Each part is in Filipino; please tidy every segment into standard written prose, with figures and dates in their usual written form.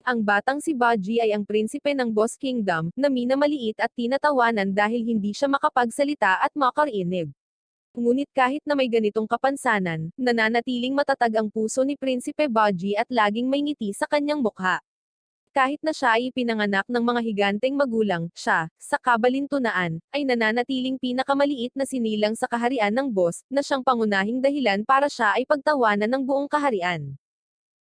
Ang batang si Baji ay ang prinsipe ng Boss Kingdom, na minamaliit at tinatawanan dahil hindi siya makapagsalita at makarinig. Ngunit kahit na may ganitong kapansanan, nananatiling matatag ang puso ni Prinsipe Baji at laging may ngiti sa kanyang mukha. Kahit na siya ay ipinanganak ng mga higanteng magulang, siya, sa kabalintunaan, ay nananatiling pinakamaliit na sinilang sa kaharian ng boss, na siyang pangunahing dahilan para siya ay pagtawanan ng buong kaharian.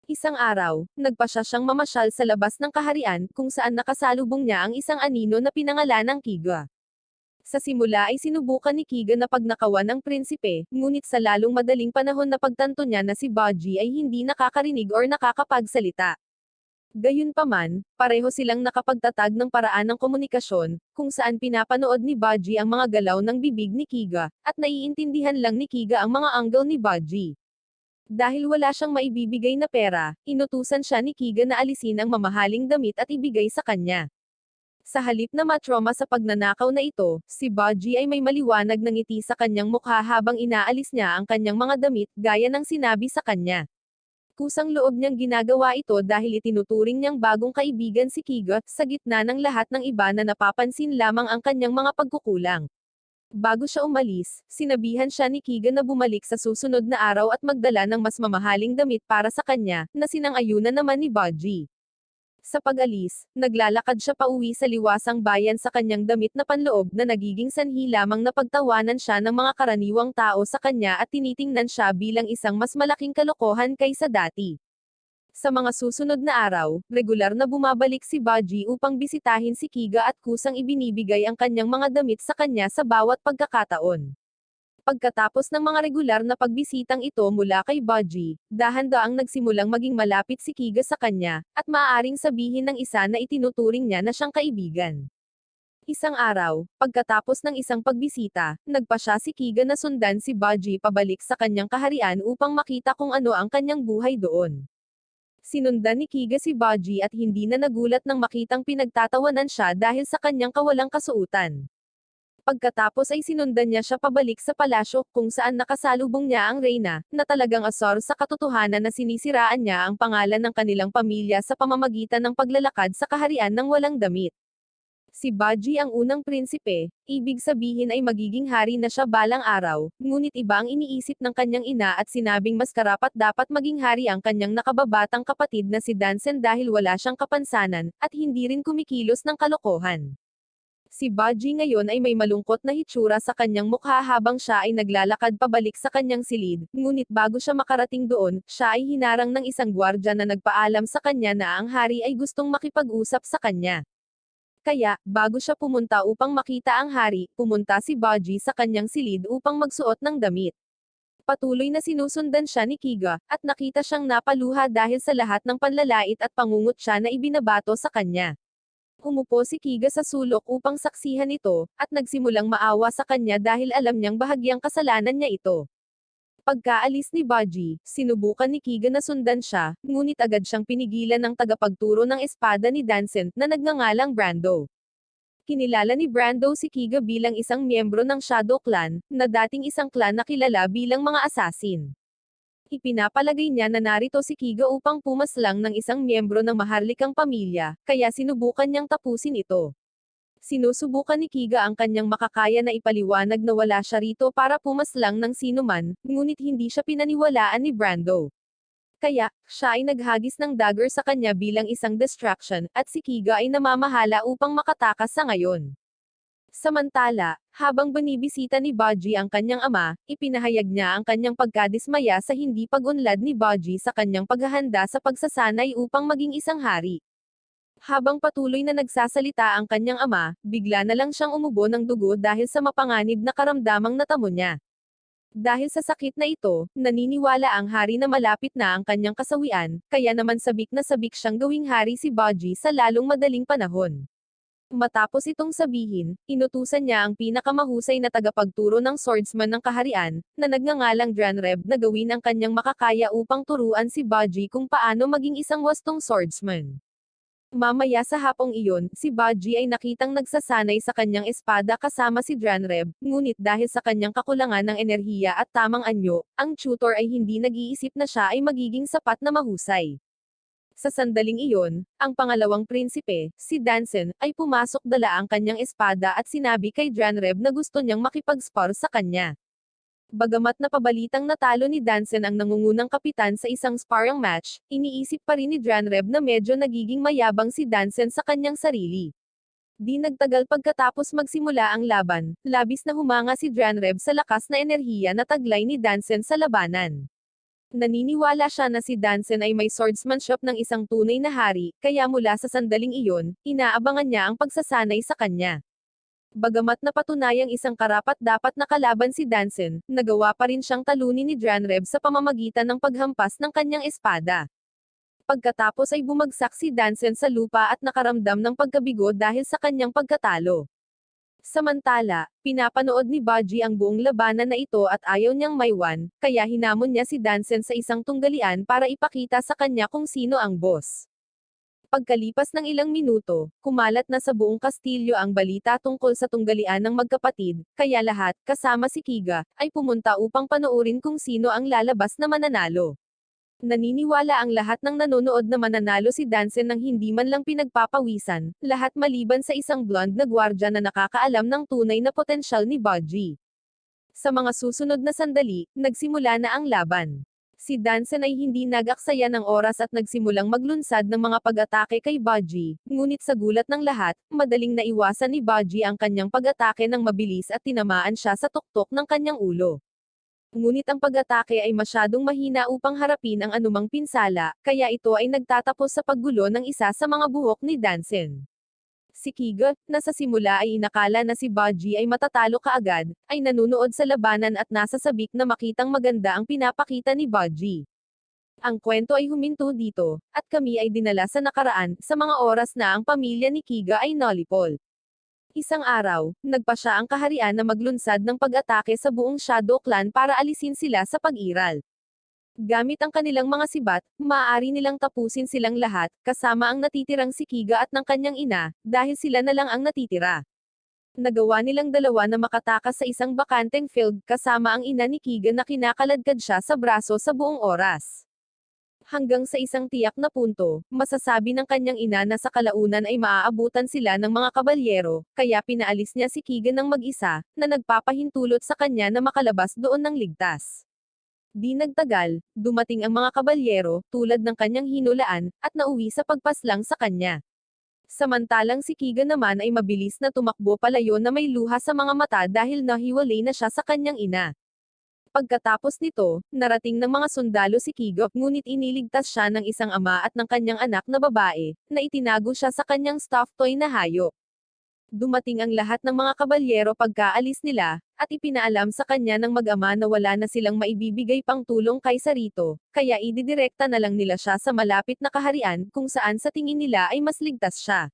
Isang araw, nagpasya siyang mamasyal sa labas ng kaharian, kung saan nakasalubong niya ang isang anino na pinangalanang Kiga. Sa simula ay sinubukan ni Kiga na pagnakawan ng prinsipe, ngunit sa lalong madaling panahon na pagtanto niya na si Baji ay hindi nakakarinig or nakakapagsalita. Gayunpaman, pareho silang nakapagtatag ng paraan ng komunikasyon, kung saan pinapanood ni Baji ang mga galaw ng bibig ni Kiga, at naiintindihan lang ni Kiga ang mga angle ni Baji. Dahil wala siyang maibibigay na pera, inutusan siya ni Kiga na alisin ang mamahaling damit at ibigay sa kanya. Sa halip na matroma sa pagnanakaw na ito, si Baji ay may maliwanag na ngiti sa kanyang mukha habang inaalis niya ang kanyang mga damit, gaya ng sinabi sa kanya. Kusang loob niyang ginagawa ito dahil itinuturing niyang bagong kaibigan si Kiga, sa gitna ng lahat ng iba na napapansin lamang ang kanyang mga pagkukulang. Bago siya umalis, sinabihan siya ni Kiga na bumalik sa susunod na araw at magdala ng mas mamahaling damit para sa kanya, na sinang-ayunan naman ni Baji. Sa pag-alis, naglalakad siya pauwi sa liwasang bayan sa kanyang damit na panloob na nagiging sanhi lamang na pagtawanan siya ng mga karaniwang tao sa kanya at tinitingnan siya bilang isang mas malaking kalokohan kaysa dati. Sa mga susunod na araw, regular na bumabalik si Baji upang bisitahin si Kiga at kusang ibinibigay ang kanyang mga damit sa kanya sa bawat pagkakataon. Pagkatapos ng mga regular na pagbisitang ito mula kay Baji, dahan-daang nagsimulang maging malapit si Kiga sa kanya, at maaaring sabihin ng isa na itinuturing niya na siyang kaibigan. Isang araw, pagkatapos ng isang pagbisita, nagpasya si Kiga na sundan si Baji pabalik sa kanyang kaharian upang makita kung ano ang kanyang buhay doon. Sinundan ni Kiga si Baji at hindi na nagulat nang makitang pinagtatawanan siya dahil sa kanyang kawalang kasuotan. Pagkatapos ay sinundan niya siya pabalik sa palasyo, kung saan nakasalubong niya ang reyna, na talagang asar sa katotohanan na sinisiraan niya ang pangalan ng kanilang pamilya sa pamamagitan ng paglalakad sa kaharian ng walang damit. Si Baji ang unang prinsipe, ibig sabihin ay magiging hari na siya balang araw, ngunit iba ang iniisip ng kanyang ina at sinabing mas karapat-dapat maging hari ang kanyang nakababatang kapatid na si Dansen dahil wala siyang kapansanan, at hindi rin kumikilos ng kalokohan. Si Baji ngayon ay may malungkot na hitsura sa kanyang mukha habang siya ay naglalakad pabalik sa kanyang silid, ngunit bago siya makarating doon, siya ay hinarang ng isang gwardya na nagpaalam sa kanya na ang hari ay gustong makipag-usap sa kanya. Kaya, bago siya pumunta upang makita ang hari, pumunta si Baji sa kanyang silid upang magsuot ng damit. Patuloy na sinusundan siya ni Kiga, at nakita siyang napaluha dahil sa lahat ng panlalait at pangungot siya na ibinabato sa kanya. Umupo si Kiga sa sulok upang saksihan ito, at nagsimulang maawa sa kanya dahil alam niyang bahagyang kasalanan niya ito. Pagkaalis ni Baji, sinubukan ni Kiga na sundan siya, ngunit agad siyang pinigilan ng tagapagturo ng espada ni Dansen, na nagngangalang Brando. Kinilala ni Brando si Kiga bilang isang miyembro ng Shadow Clan, na dating isang clan na kilala bilang mga assassin. Ipinapalagay niya na narito si Kiga upang pumaslang ng isang miyembro ng maharlikang pamilya, kaya sinubukan niyang tapusin ito. Sinusubukan ni Kiga ang kanyang makakaya na ipaliwanag na wala siya rito para pumaslang ng sinuman, ngunit hindi siya pinaniwalaan ni Brando. Kaya, siya ay naghagis ng dagger sa kanya bilang isang distraction, at si Kiga ay namamahala upang makatakas sa ngayon. Samantala, habang binibisita ni Baji ang kanyang ama, ipinahayag niya ang kanyang pagkadismaya sa hindi pag-unlad ni Baji sa kanyang paghahanda sa pagsasanay upang maging isang hari. Habang patuloy na nagsasalita ang kanyang ama, bigla na lang siyang umubo ng dugo dahil sa mapanganib na karamdamang natamo niya. Dahil sa sakit na ito, naniniwala ang hari na malapit na ang kanyang kasawian, kaya naman sabik na sabik siyang gawing hari si Baji sa lalong madaling panahon. Matapos itong sabihin, inutusan niya ang pinakamahusay na tagapagturo ng swordsman ng kaharian, na nagngangalang Dranreb na gawin ang kanyang makakaya upang turuan si Baji kung paano maging isang wastong swordsman. Mamaya sa hapong iyon, si Baji ay nakitang nagsasanay sa kanyang espada kasama si Dranreb, ngunit dahil sa kanyang kakulangan ng enerhiya at tamang anyo, ang tutor ay hindi nag-iisip na siya ay magiging sapat na mahusay. Sa sandaling iyon, ang pangalawang prinsipe, si Dansen, ay pumasok dala ang kanyang espada at sinabi kay Janreb na gusto niyang makipag-spar sa kanya. Bagamat napabalitang natalo ni Dansen ang nangungunang kapitan sa isang sparring match, iniisip pa rin ni Janreb na medyo nagiging mayabang si Dansen sa kanyang sarili. Di nagtagal pagkatapos magsimula ang laban, labis na humanga si Janreb sa lakas na enerhiya na taglay ni Dansen sa labanan. Naniniwala siya na si Dansen ay may swordsmanship ng isang tunay na hari, kaya mula sa sandaling iyon, inaabangan niya ang pagsasanay sa kanya. Bagamat napatunayang isang karapat-dapat na kalaban si Dansen, nagawa pa rin siyang talunin ni Janreb sa pamamagitan ng paghampas ng kanyang espada. Pagkatapos ay bumagsak si Dansen sa lupa at nakaramdam ng pagkabigo dahil sa kanyang pagkatalo. Samantala, pinapanood ni Baji ang buong labanan na ito at ayaw niyang maiwan, kaya hinamon niya si Dansen sa isang tunggalian para ipakita sa kanya kung sino ang boss. Pagkalipas ng ilang minuto, kumalat na sa buong kastilyo ang balita tungkol sa tunggalian ng magkapatid, kaya lahat, kasama si Kiga, ay pumunta upang panoorin kung sino ang lalabas na mananalo. Naniniwala ang lahat ng nanonood na mananalo si Dansen nang hindi man lang pinagpapawisan, lahat maliban sa isang blonde na gwardya na nakakaalam ng tunay na potensyal ni Baji. Sa mga susunod na sandali, nagsimula na ang laban. Si Dansen ay hindi nag-aksaya ng oras at nagsimulang maglunsad ng mga pag-atake kay Baji, ngunit sa gulat ng lahat, madaling naiwasan ni Baji ang kanyang pag-atake ng mabilis at tinamaan siya sa tuktok ng kanyang ulo. Ngunit ang pag-atake ay masyadong mahina upang harapin ang anumang pinsala, kaya ito ay nagtatapos sa paggulo ng isa sa mga buhok ni Dansen. Si Kiga, na sa simula ay inakala na si Baji ay matatalo kaagad, ay nanunood sa labanan at nasa sabik na makitang maganda ang pinapakita ni Baji. Ang kwento ay huminto dito, at kami ay dinala sa nakaraan, sa mga oras na ang pamilya ni Kiga ay nalipol. Isang araw, nagpa siya ang kaharian na maglunsad ng pag-atake sa buong Shadow Clan para alisin sila sa pag-iral. Gamit ang kanilang mga sibat, maaari nilang tapusin silang lahat, kasama ang natitirang si Kiga at ng kanyang ina, dahil sila na lang ang natitira. Nagawa nilang dalawa na makatakas sa isang bakanteng field, kasama ang ina ni Kiga na kinakaladkad siya sa braso sa buong oras. Hanggang sa isang tiyak na punto, masasabi ng kanyang ina na sa kalaunan ay maaabutan sila ng mga kabalyero, kaya pinaalis niya si Kiga ng mag-isa, na nagpapahintulot sa kanya na makalabas doon ng ligtas. Di nagtagal, dumating ang mga kabalyero, tulad ng kanyang hinulaan, at nauwi sa pagpaslang sa kanya. Samantalang si Kiga naman ay mabilis na tumakbo palayo na may luha sa mga mata dahil nahiwalay na siya sa kanyang ina. Pagkatapos nito, narating ng mga sundalo si Kiga, ngunit iniligtas siya ng isang ama at ng kanyang anak na babae, na itinago siya sa kanyang stuffed toy na hayop. Dumating ang lahat ng mga kabalyero pagkaalis nila, at ipinaalam sa kanya ng mag-ama na wala na silang maibibigay pang tulong kaysa rito, kaya ididirekta na lang nila siya sa malapit na kaharian, kung saan sa tingin nila ay mas ligtas siya.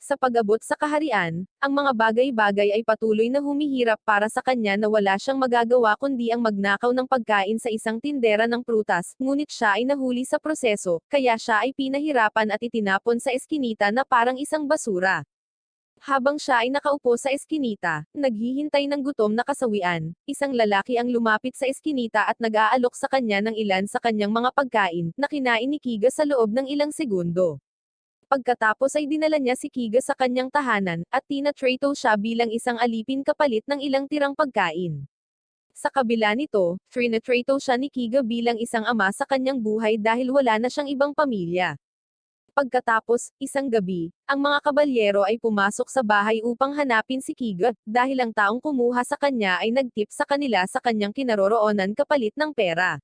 Sa pag-abot sa kaharian, ang mga bagay-bagay ay patuloy na humihirap para sa kanya na wala siyang magagawa kundi ang magnakaw ng pagkain sa isang tindera ng prutas, ngunit siya ay nahuli sa proseso, kaya siya ay pinahirapan at itinapon sa eskinita na parang isang basura. Habang siya ay nakaupo sa eskinita, naghihintay ng gutom na kasawian, isang lalaki ang lumapit sa eskinita at nag-aalok sa kanya ng ilan sa kanyang mga pagkain, na kinain ni Kiga sa loob ng ilang segundo. Pagkatapos ay dinala niya si Kiga sa kanyang tahanan, at tinatrato siya bilang isang alipin kapalit ng ilang tirang pagkain. Sa kabila nito, trinatrato siya ni Kiga bilang isang ama sa kanyang buhay dahil wala na siyang ibang pamilya. Pagkatapos, isang gabi, ang mga kabalyero ay pumasok sa bahay upang hanapin si Kiga, dahil ang taong kumuha sa kanya ay nagtip sa kanila sa kanyang kinaroroonan kapalit ng pera.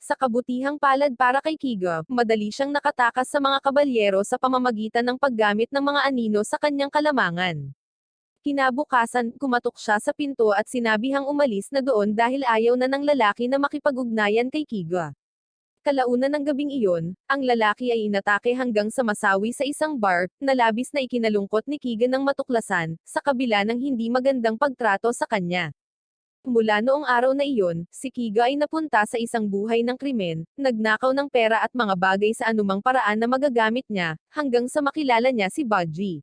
Sa kabutihang palad para kay Kiga, madali siyang nakatakas sa mga kabalyero sa pamamagitan ng paggamit ng mga anino sa kanyang kalamangan. Kinabukasan, kumatok siya sa pinto at sinabihang umalis na doon dahil ayaw na ng lalaki na makipag-ugnayan kay Kiga. Kalaunan ng gabing iyon, ang lalaki ay inatake hanggang sa masawi sa isang bar, na labis na ikinalungkot ni Kiga ng matuklasan, sa kabila ng hindi magandang pagtrato sa kanya. Mula noong araw na iyon, si Kiga ay napunta sa isang buhay ng krimen, nagnakaw ng pera at mga bagay sa anumang paraan na magagamit niya, hanggang sa makilala niya si Baji.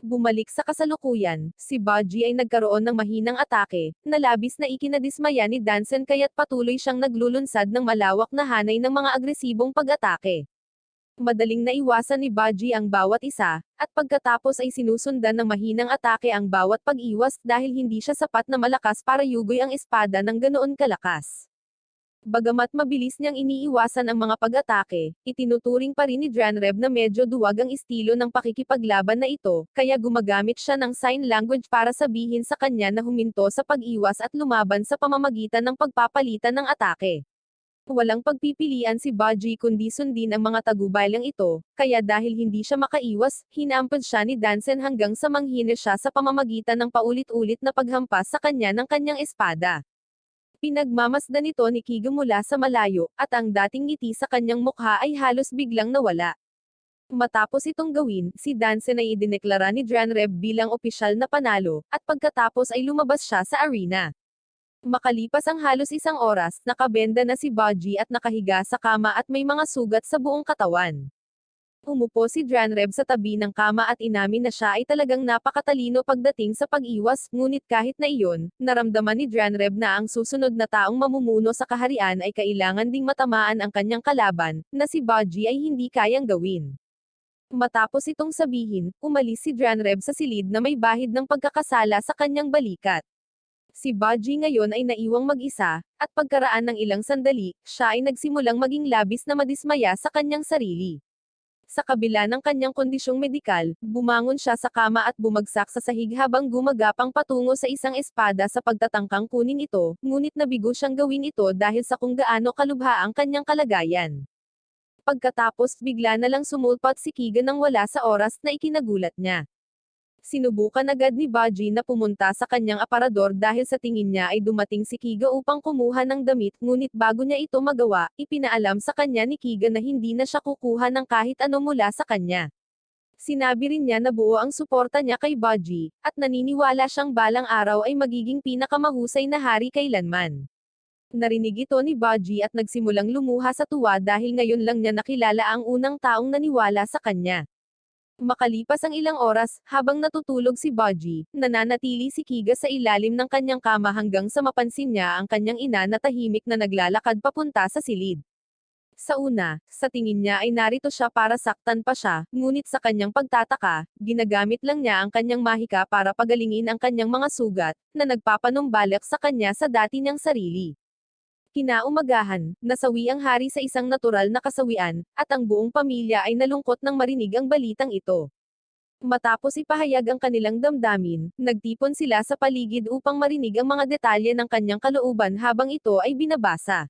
Bumalik sa kasalukuyan, si Baji ay nagkaroon ng mahinang atake, na labis na ikinadismaya ni Dansen kaya't patuloy siyang naglulunsad ng malawak na hanay ng mga agresibong pag-atake. Madaling naiwasan ni Baji ang bawat isa, at pagkatapos ay sinusundan ng mahinang atake ang bawat pag-iwas dahil hindi siya sapat na malakas para yugoy ang espada ng ganoon kalakas. Bagamat mabilis niyang iniiwasan ang mga pag-atake, itinuturing pa rin ni Dranreb na medyo duwag ang estilo ng pakikipaglaban na ito, kaya gumagamit siya ng sign language para sabihin sa kanya na huminto sa pag-iwas at lumaban sa pamamagitan ng pagpapalitan ng atake. Walang pagpipilian si Baji kundi sundin ang mga tagubaylang ito, kaya dahil hindi siya makaiwas, hinampad siya ni Dansen hanggang sa manghina siya sa pamamagitan ng paulit-ulit na paghampas sa kanya ng kanyang espada. Pinagmamasdan ito ni Kiga mula sa malayo, at ang dating ngiti sa kanyang mukha ay halos biglang nawala. Matapos itong gawin, si Dansen ay idineklara ni Dranreb bilang opisyal na panalo, at pagkatapos ay lumabas siya sa arena. Makalipas ang halos isang oras, nakabenda na si Baji at nakahiga sa kama at may mga sugat sa buong katawan. Umupo si Dranreb sa tabi ng kama at inamin na siya ay talagang napakatalino pagdating sa pag-iwas, ngunit kahit na iyon, naramdaman ni Dranreb na ang susunod na taong mamumuno sa kaharian ay kailangan ding matamaan ang kanyang kalaban, na si Baji ay hindi kayang gawin. Matapos itong sabihin, umalis si Dranreb sa silid na may bahid ng pagkakasala sa kanyang balikat. Si Baji ngayon ay naiwang mag-isa, at pagkaraan ng ilang sandali, siya ay nagsimulang maging labis na madismaya sa kanyang sarili. Sa kabila ng kanyang kondisyong medikal, bumangon siya sa kama at bumagsak sa sahig habang gumagapang patungo sa isang espada sa pagtatangkang kunin ito, ngunit nabigo siyang gawin ito dahil sa kung gaano kalubha ang kanyang kalagayan. Pagkatapos bigla na lang sumulpat si Kiga nang wala sa oras na ikinagulat niya. Sinubukan agad ni Baji na pumunta sa kanyang aparador dahil sa tingin niya ay dumating si Kiga upang kumuha ng damit, ngunit bago niya ito magawa, ipinaalam sa kanya ni Kiga na hindi na siya kukuha ng kahit ano mula sa kanya. Sinabi rin niya na buo ang suporta niya kay Baji, at naniniwala siyang balang araw ay magiging pinakamahusay na hari kailanman. Narinig ito ni Baji at nagsimulang lumuha sa tuwa dahil ngayon lang niya nakilala ang unang taong naniwala sa kanya. Makalipas ang ilang oras, habang natutulog si Baji, nananatili si Kiga sa ilalim ng kanyang kama hanggang sa mapansin niya ang kanyang ina na tahimik na naglalakad papunta sa silid. Sa una, sa tingin niya ay narito siya para saktan pa siya, ngunit sa kanyang pagtataka, ginagamit lang niya ang kanyang mahika para pagalingin ang kanyang mga sugat, na nagpapanumbalik sa kanya sa dati niyang sarili. Kinaumagahan, nasawi ang hari sa isang natural na kasawian, at ang buong pamilya ay nalungkot nang marinig ang balitang ito. Matapos ipahayag ang kanilang damdamin, nagtipon sila sa paligid upang marinig ang mga detalye ng kanyang kalooban habang ito ay binabasa.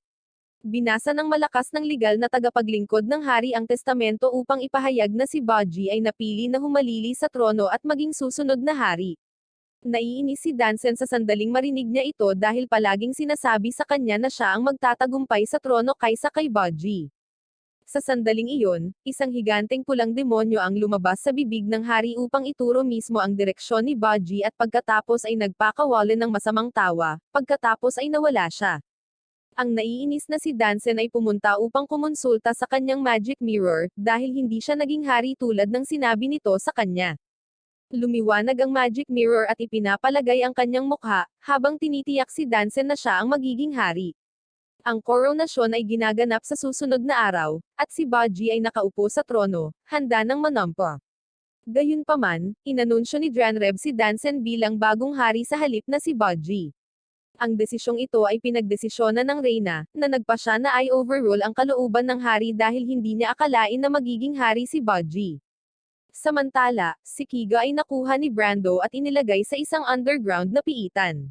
Binasa ng malakas ng legal na tagapaglingkod ng hari ang testamento upang ipahayag na si Baji ay napili na humalili sa trono at maging susunod na hari. Naiinis si Dansen sa sandaling marinig niya ito dahil palaging sinasabi sa kanya na siya ang magtatagumpay sa trono kaysa kay Baji. Sa sandaling iyon, isang higanteng pulang demonyo ang lumabas sa bibig ng hari upang ituro mismo ang direksyon ni Baji at pagkatapos ay nagpakawalan ng masamang tawa, pagkatapos ay nawala siya. Ang naiinis na si Dansen ay pumunta upang kumonsulta sa kanyang magic mirror, dahil hindi siya naging hari tulad ng sinabi nito sa kanya. Lumiwanag ang magic mirror at ipinapalagay ang kanyang mukha, habang tinitiyak si Dansen na siya ang magiging hari. Ang koronasyon ay ginaganap sa susunod na araw, at si Baji ay nakaupo sa trono, handa ng manampa. Gayunpaman, inanunsyo ni Dranreb si Dansen bilang bagong hari sa halip na si Baji. Ang desisyong ito ay pinagdesisyonan ng reyna, na nagpasya na ay overrule ang kalooban ng hari dahil hindi niya akalain na magiging hari si Baji. Samantala, si Kiga ay nakuha ni Brando at inilagay sa isang underground na piitan.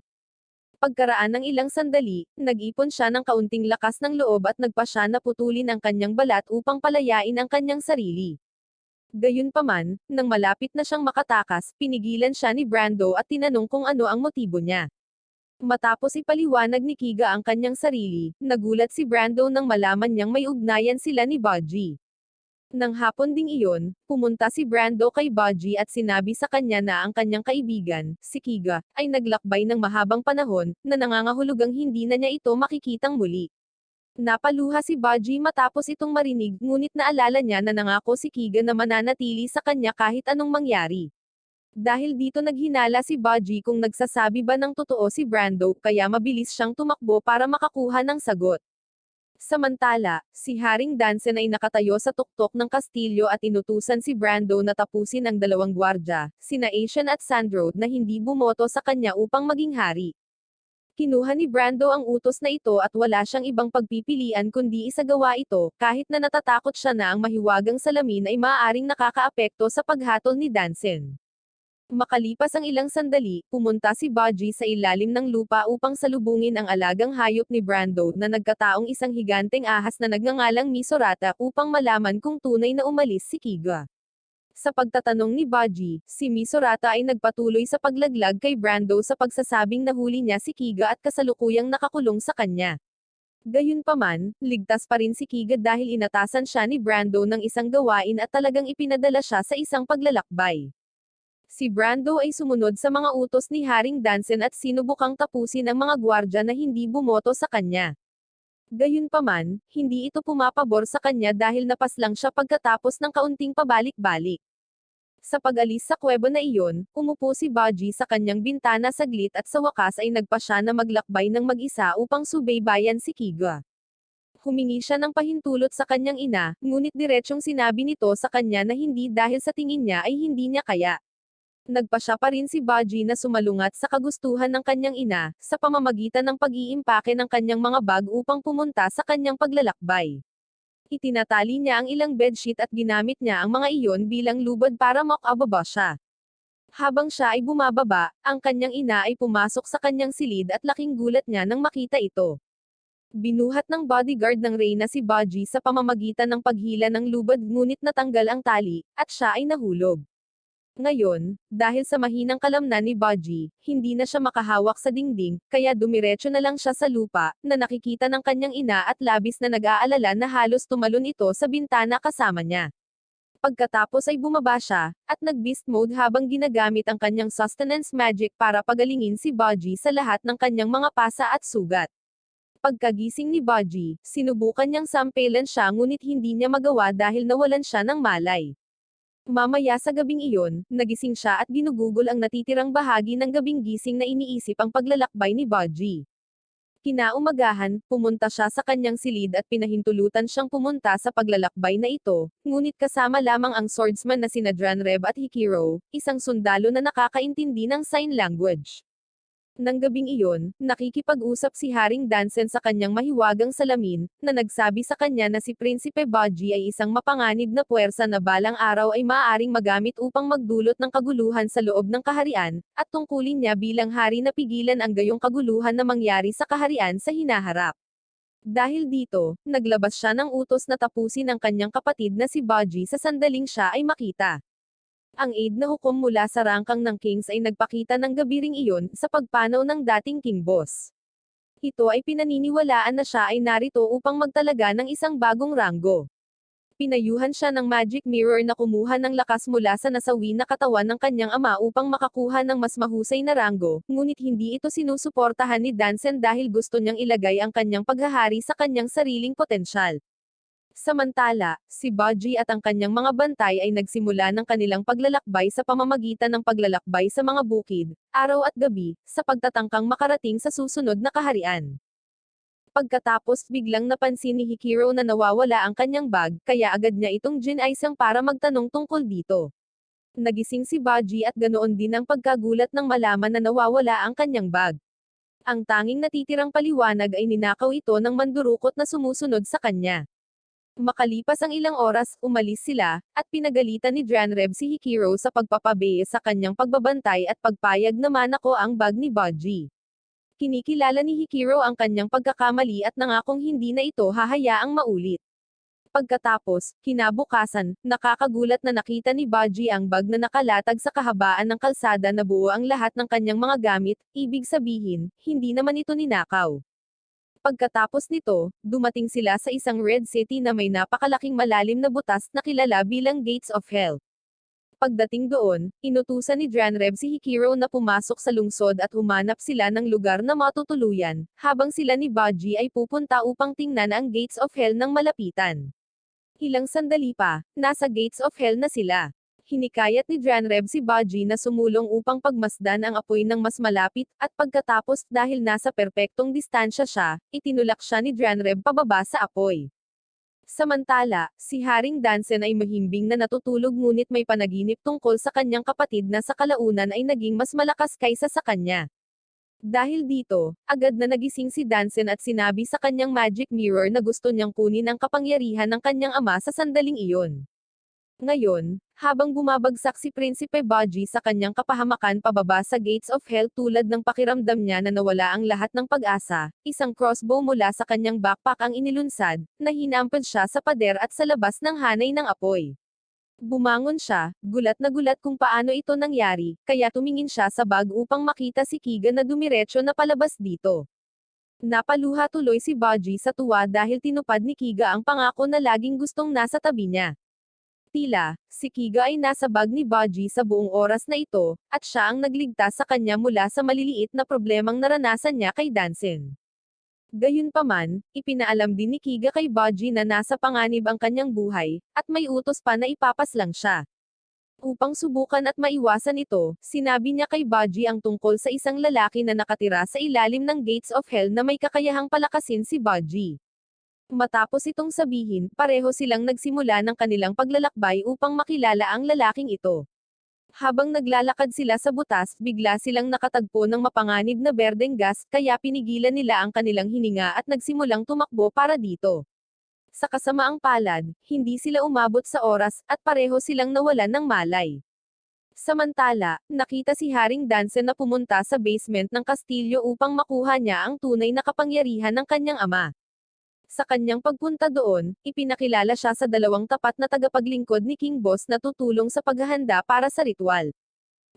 Pagkaraan ng ilang sandali, nag-ipon siya ng kaunting lakas ng loob at nagpasya na putulin ang kanyang balat upang palayain ang kanyang sarili. Gayunpaman, nang malapit na siyang makatakas, pinigilan siya ni Brando at tinanong kung ano ang motibo niya. Matapos ipaliwanag ni Kiga ang kanyang sarili, nagulat si Brando nang malaman niyang may ugnayan sila ni Baji. Nang hapon ding iyon, pumunta si Brando kay Baji at sinabi sa kanya na ang kanyang kaibigan, si Kiga, ay naglakbay ng mahabang panahon, na nangangahulugang hindi na niya ito makikitang muli. Napaluha si Baji matapos itong marinig, ngunit naalala niya na nangako si Kiga na mananatili sa kanya kahit anong mangyari. Dahil dito naghinala si Baji kung nagsasabi ba ng totoo si Brando, kaya mabilis siyang tumakbo para makakuha ng sagot. Samantala, si Haring Dansen ay nakatayo sa tuktok ng kastilyo at inutusan si Brando na tapusin ang dalawang gwardya, sina Asian at Sandro, na hindi bumoto sa kanya upang maging hari. Kinuha ni Brando ang utos na ito at wala siyang ibang pagpipilian kundi isagawa ito, kahit na natatakot siya na ang mahiwagang salamin ay maaaring nakakaapekto sa paghatol ni Dansen. Makalipas ang ilang sandali, pumunta si Baji sa ilalim ng lupa upang salubungin ang alagang hayop ni Brando na nagkataong isang higanteng ahas na nagngangalang Misurata upang malaman kung tunay na umalis si Kiga. Sa pagtatanong ni Baji, si Misurata ay nagpatuloy sa paglaglag kay Brando sa pagsasabing nahuli niya si Kiga at kasalukuyang nakakulong sa kanya. Gayunpaman, ligtas pa rin si Kiga dahil inatasan siya ni Brando ng isang gawain at talagang ipinadala siya sa isang paglalakbay. Si Brando ay sumunod sa mga utos ni Haring Dansen at sinubukang tapusin ang mga gwardya na hindi bumoto sa kanya. Gayunpaman, hindi ito pumapabor sa kanya dahil napaslang siya pagkatapos ng kaunting pabalik-balik. Sa pag-alis sa kuweba na iyon, umupo si Baji sa kanyang bintana saglit at sa wakas ay nagpa siya na maglakbay ng mag-isa upang subaybayan si Kiga. Humingi siya ng pahintulot sa kanyang ina, ngunit diretsyong sinabi nito sa kanya na hindi dahil sa tingin niya ay hindi niya kaya. Nagpa siya pa rin si Baji na sumalungat sa kagustuhan ng kanyang ina, sa pamamagitan ng pag-iimpake ng kanyang mga bag upang pumunta sa kanyang paglalakbay. Itinatali niya ang ilang bedsheet at ginamit niya ang mga iyon bilang lubad para makababa siya. Habang siya ay bumababa, ang kanyang ina ay pumasok sa kanyang silid at laking gulat niya nang makita ito. Binuhat ng bodyguard ng Reyna si Baji sa pamamagitan ng paghila ng lubad ngunit natanggal ang tali, at siya ay nahulog. Ngayon, dahil sa mahinang kalamnan ni Baji, hindi na siya makahawak sa dingding, kaya dumiretso na lang siya sa lupa, na nakikita ng kanyang ina at labis na nag-aalala na halos tumalon ito sa bintana kasama niya. Pagkatapos ay bumaba siya, at nag-beast mode habang ginagamit ang kanyang sustenance magic para pagalingin si Baji sa lahat ng kanyang mga pasa at sugat. Pagkagising ni Baji, sinubukan niyang sampelan siya ngunit hindi niya magawa dahil nawalan siya ng malay. Mamaya sa gabing iyon, nagising siya at ginugugol ang natitirang bahagi ng gabing gising na iniisip ang paglalakbay ni Baji. Kinaumagahan, pumunta siya sa kanyang silid at pinahintulutan siyang pumunta sa paglalakbay na ito, ngunit kasama lamang ang swordsman na sina Dranreb at Hikiro, isang sundalo na nakakaintindi ng sign language. Nang gabing iyon, nakikipag-usap si Haring Dansen sa kanyang mahiwagang salamin, na nagsabi sa kanya na si Prinsipe Baji ay isang mapanganib na puwersa na balang araw ay maaaring magamit upang magdulot ng kaguluhan sa loob ng kaharian, at tungkulin niya bilang hari na pigilan ang gayong kaguluhan na mangyari sa kaharian sa hinaharap. Dahil dito, naglabas siya ng utos na tapusin ang kanyang kapatid na si Baji sa sandaling siya ay makita. Ang aide na hukom mula sa rangkang ng Kings ay nagpakita ng gabiring iyon sa pagpanaw ng dating King Boss. Ito ay pinaniniwalaan na siya ay narito upang magtalaga ng isang bagong ranggo. Pinayuhan siya ng magic mirror na kumuha ng lakas mula sa nasawi na katawan ng kanyang ama upang makakuha ng mas mahusay na ranggo, ngunit hindi ito sinusuportahan ni Dansen dahil gusto niyang ilagay ang kanyang paghahari sa kanyang sariling potensyal. Samantala, si Baji at ang kanyang mga bantay ay nagsimula ng kanilang paglalakbay sa pamamagitan ng paglalakbay sa mga bukid, araw at gabi, sa pagtatangkang makarating sa susunod na kaharian. Pagkatapos biglang napansin ni Hikiro na nawawala ang kanyang bag, kaya agad niya itong ginaisang para magtanong tungkol dito. Nagising si Baji at ganoon din ang pagkagulat nang malaman na nawawala ang kanyang bag. Ang tanging natitirang paliwanag ay ninakaw ito ng mandurukot na sumusunod sa kanya. Makalipas ang ilang oras, umalis sila, at pinagalitan ni Dranreb si Hikiro sa pagpapabe sa kanyang pagbabantay at pagpayag na manako ang bag ni Baji. Kinikilala ni Hikiro ang kanyang pagkakamali at nangakong hindi na ito hahayaang maulit. Pagkatapos, kinabukasan, nakakagulat na nakita ni Baji ang bag na nakalatag sa kahabaan ng kalsada na buo ang lahat ng kanyang mga gamit, ibig sabihin, hindi naman ito ninakaw. Pagkatapos nito, dumating sila sa isang red city na may napakalaking malalim na butas na kilala bilang Gates of Hell. Pagdating doon, inutusan ni Dranreb si Hikiro na pumasok sa lungsod at humanap sila ng lugar na matutuluyan, habang sila ni Baji ay pupunta upang tingnan ang Gates of Hell ng malapitan. Ilang sandali pa, nasa Gates of Hell na sila. Hinikayat ni Janreb si Baji na sumulong upang pagmasdan ang apoy ng mas malapit, at pagkatapos dahil nasa perpektong distansya siya, itinulak siya ni Janreb pababa sa apoy. Samantala, si Haring Dansen ay mahimbing na natutulog ngunit may panaginip tungkol sa kanyang kapatid na sa kalaunan ay naging mas malakas kaysa sa kanya. Dahil dito, agad na nagising si Dansen at sinabi sa kanyang magic mirror na gusto niyang kunin ang kapangyarihan ng kanyang ama sa sandaling iyon. Ngayon, habang bumabagsak si Prinsipe Baji sa kanyang kapahamakan pababa sa Gates of Hell tulad ng pakiramdam niya na nawala ang lahat ng pag-asa, isang crossbow mula sa kanyang backpack ang inilunsad, na hinampad siya sa pader at sa labas ng hanay ng apoy. Bumangon siya, gulat na gulat kung paano ito nangyari, kaya tumingin siya sa bag upang makita si Kiga na dumiretso na palabas dito. Napaluha tuloy si Baji sa tuwa dahil tinupad ni Kiga ang pangako na laging gustong nasa tabi niya. Tila, si Kiga ay nasa bag ni Baji sa buong oras na ito, at siya ang nagligtas sa kanya mula sa maliliit na problemang naranasan niya kay Dansen. Gayunpaman, ipinaalam din ni Kiga kay Baji na nasa panganib ang kanyang buhay, at may utos pa na ipapaslang siya. Upang subukan at maiwasan ito, sinabi niya kay Baji ang tungkol sa isang lalaki na nakatira sa ilalim ng Gates of Hell na may kakayahang palakasin si Baji. Matapos itong sabihin, pareho silang nagsimula ng kanilang paglalakbay upang makilala ang lalaking ito. Habang naglalakad sila sa butas, bigla silang nakatagpo ng mapanganib na berdeng gas, kaya pinigilan nila ang kanilang hininga at nagsimulang tumakbo para dito. Sa kasamaang palad, hindi sila umabot sa oras, at pareho silang nawalan ng malay. Samantala, nakita si Haring Dansen na pumunta sa basement ng kastilyo upang makuha niya ang tunay na kapangyarihan ng kanyang ama. Sa kanyang pagpunta doon, ipinakilala siya sa dalawang tapat na tagapaglingkod ni King Boss na tutulong sa paghahanda para sa ritual.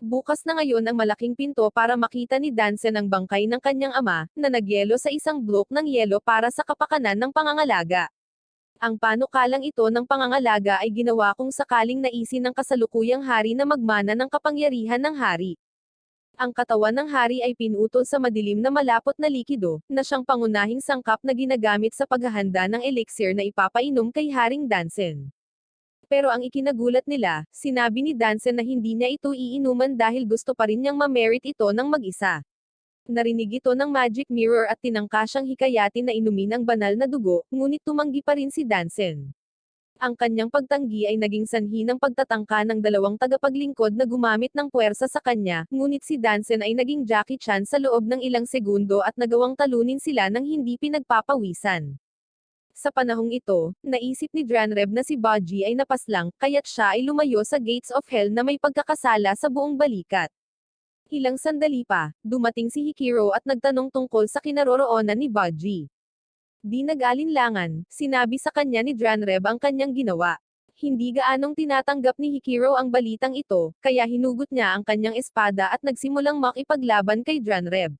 Bukas na ngayon ang malaking pinto para makita ni Dansen ang bangkay ng kanyang ama, na nagyelo sa isang blok ng yelo para sa kapakanan ng pangangalaga. Ang panukalang ito ng pangangalaga ay ginawa kung sakaling naisin ng kasalukuyang hari na magmana ng kapangyarihan ng hari. Ang katawan ng hari ay pinutol sa madilim na malapot na likido, na siyang pangunahing sangkap na ginagamit sa paghahanda ng elixir na ipapainom kay Haring Dansen. Pero ang ikinagulat nila, sinabi ni Dansen na hindi niya ito iinuman dahil gusto pa rin niyang ma-merit ito ng mag-isa. Narinig ito ng magic mirror at tinangka siyang hikayatin na inumin ang banal na dugo, ngunit tumanggi pa rin si Dansen. Ang kanyang pagtanggi ay naging sanhi ng pagtatangka ng dalawang tagapaglingkod na gumamit ng puwersa sa kanya, ngunit si Dansen ay naging Jackie Chan sa loob ng ilang segundo at nagawang talunin sila ng hindi pinagpapawisan. Sa panahong ito, naisip ni Janreb na si Baji ay napaslang, kaya't siya ay lumayo sa Gates of Hell na may pagkakasala sa buong balikat. Ilang sandali pa, dumating si Hikiro at nagtanong tungkol sa kinaroroonan ni Baji. Di nag-alinlangan, sinabi sa kanya ni Janreb ang kanyang ginawa. Hindi gaanong tinatanggap ni Hikiro ang balitang ito, kaya hinugot niya ang kanyang espada at nagsimulang makipaglaban kay Janreb.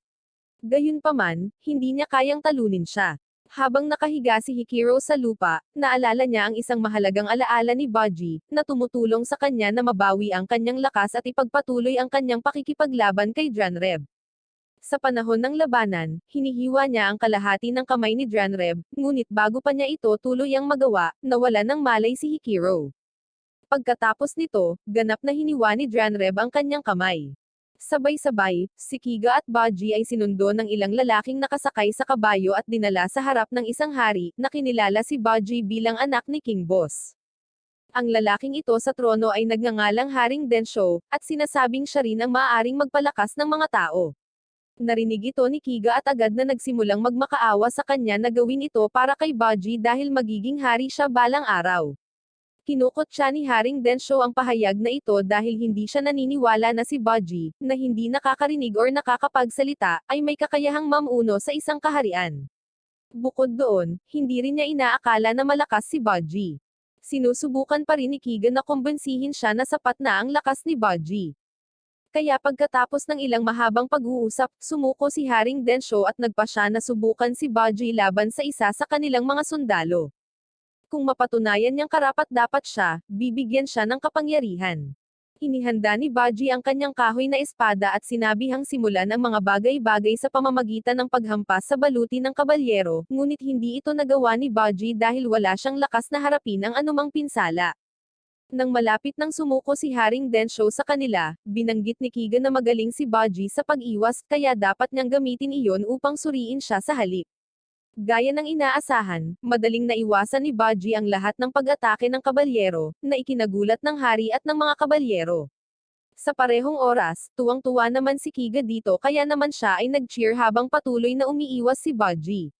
Gayunpaman, hindi niya kayang talunin siya. Habang nakahiga si Hikiro sa lupa, naalala niya ang isang mahalagang alaala ni Baji, na tumutulong sa kanya na mabawi ang kanyang lakas at ipagpatuloy ang kanyang pakikipaglaban kay Janreb. Sa panahon ng labanan, hinihiwa niya ang kalahati ng kamay ni Janreb, ngunit bago pa niya ito tuluyang magawa, nawala ng malay si Hikiro. Pagkatapos nito, ganap na hiniwa ni Janreb ang kanyang kamay. Sabay-sabay, si Kiga at Baji ay sinundo ng ilang lalaking nakasakay sa kabayo at dinala sa harap ng isang hari, na kinilala si Baji bilang anak ni King Boss. Ang lalaking ito sa trono ay nagngangalang Haring Densho, at sinasabing siya rin ang maaaring magpalakas ng mga tao. Narinig ito ni Kiga at agad na nagsimulang magmakaawa sa kanya na gawin ito para kay Baji dahil magiging hari siya balang araw. Kinukot siya ni Haring Densho ang pahayag na ito dahil hindi siya naniniwala na si Baji, na hindi nakakarinig or nakakapagsalita, ay may kakayahang mamuno sa isang kaharian. Bukod doon, hindi rin niya inaakala na malakas si Baji. Sinusubukan pa rin ni Kiga na kumbensihin siya na sapat na ang lakas ni Baji. Kaya pagkatapos ng ilang mahabang pag-uusap, sumuko si Haring Densho at nagpa siya na subukan si Baji laban sa isa sa kanilang mga sundalo. Kung mapatunayan niyang karapat-dapat siya, bibigyan siya ng kapangyarihan. Inihanda ni Baji ang kanyang kahoy na espada at sinabihang simulan ang mga bagay-bagay sa pamamagitan ng paghampas sa baluti ng kabalyero, ngunit hindi ito nagawa ni Baji dahil wala siyang lakas na harapin ang anumang pinsala. Nang malapit nang sumuko si Haring Densho sa kanila, binanggit ni Kiga na magaling si Baji sa pag-iwas kaya dapat niyang gamitin iyon upang suriin siya sa halip. Gaya ng inaasahan, madaling naiwasan ni Baji ang lahat ng pag-atake ng kabalyero, na ikinagulat ng hari at ng mga kabalyero. Sa parehong oras, tuwang-tuwa naman si Kiga dito kaya naman siya ay nag-cheer habang patuloy na umiiwas si Baji.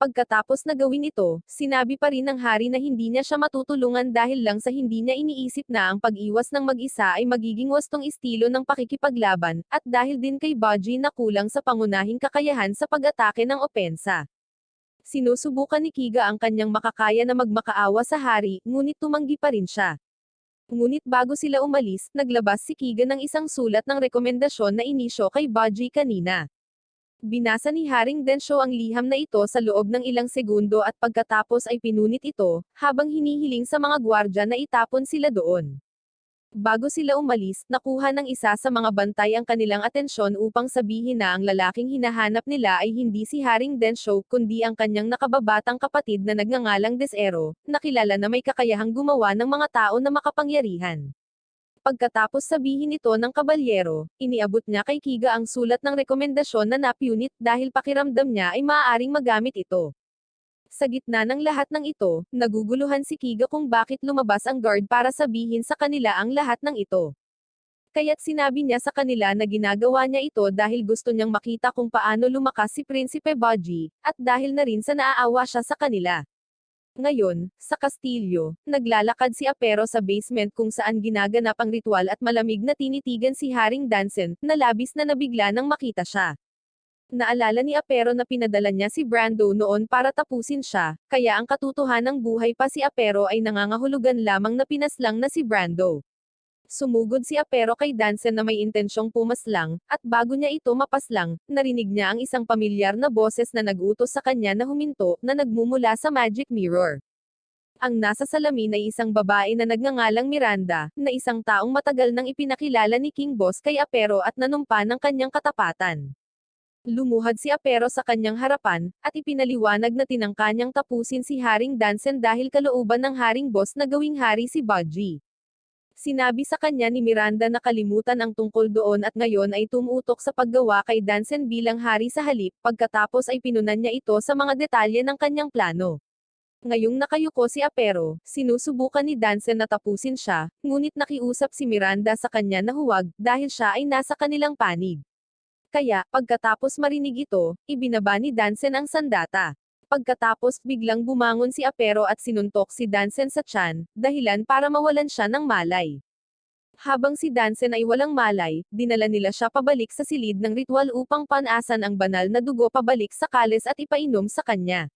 Pagkatapos na gawin ito, sinabi pa rin ng hari na hindi niya siya matutulungan dahil lang sa hindi niya iniisip na ang pag-iwas ng mag-isa ay magiging wastong estilo ng pakikipaglaban, at dahil din kay Baji na kulang sa pangunahing kakayahan sa pag-atake ng opensa. Sinusubukan ni Kiga ang kanyang makakaya na magmakaawa sa hari, ngunit tumanggi pa rin siya. Ngunit bago sila umalis, naglabas si Kiga ng isang sulat ng rekomendasyon na inisyo kay Baji kanina. Binasa ni Haring Densho ang liham na ito sa loob ng ilang segundo at pagkatapos ay pinunit ito, habang hinihiling sa mga gwardya na itapon sila doon. Bago sila umalis, nakuha ng isa sa mga bantay ang kanilang atensyon upang sabihin na ang lalaking hinahanap nila ay hindi si Haring Densho kundi ang kanyang nakababatang kapatid na nagngangalang Desero, na kilala na may kakayahang gumawa ng mga tao na makapangyarihan. Pagkatapos sabihin ito ng kabalyero, iniabot niya kay Kiga ang sulat ng rekomendasyon na napunit dahil pakiramdam niya ay maaaring magamit ito. Sa gitna ng lahat ng ito, naguguluhan si Kiga kung bakit lumabas ang guard para sabihin sa kanila ang lahat ng ito. Kaya't sinabi niya sa kanila na ginagawa niya ito dahil gusto niyang makita kung paano lumakas si Prinsipe Baji, at dahil na rin sa naaawa siya sa kanila. Ngayon, sa kastilyo, naglalakad si Apero sa basement kung saan ginaganap ang ritual at malamig na tinitigan si Haring Dansen, na labis na nabigla nang makita siya. Naalala ni Apero na pinadala niya si Brando noon para tapusin siya, kaya ang katotohanang buhay pa si Apero ay nangangahulugan lamang na pinaslang na si Brando. Sumugod si Apero kay Dansen na may intensyong pumaslang, at bago niya ito mapaslang, narinig niya ang isang pamilyar na boses na nag-utos sa kanya na huminto, na nagmumula sa magic mirror. Ang nasa salamin ay isang babae na nagngangalang Miranda, na isang taong matagal nang ipinakilala ni King Boss kay Apero at nanumpa ng kanyang katapatan. Lumuhad si Apero sa kanyang harapan, at ipinaliwanag na tinangka niyang tapusin si Haring Dansen dahil kalooban ng Haring Boss na gawing hari si Baji. Sinabi sa kanya ni Miranda na kalimutan ang tungkol doon at ngayon ay tumutok sa paggawa kay Dansen bilang hari sa halip, pagkatapos ay pinunan niya ito sa mga detalye ng kanyang plano. Ngayong nakayuko si Apero, sinusubukan ni Dansen na tapusin siya, ngunit nakiusap si Miranda sa kanya na huwag, dahil siya ay nasa kanilang panig. Kaya, pagkatapos marinig ito, ibinaba ni Dansen ang sandata. Pagkatapos, biglang bumangon si Apero at sinuntok si Dansen sa tiyan, dahilan para mawalan siya ng malay. Habang si Dansen ay walang malay, dinala nila siya pabalik sa silid ng ritual upang panasan ang banal na dugo pabalik sa kalis at ipainom sa kanya.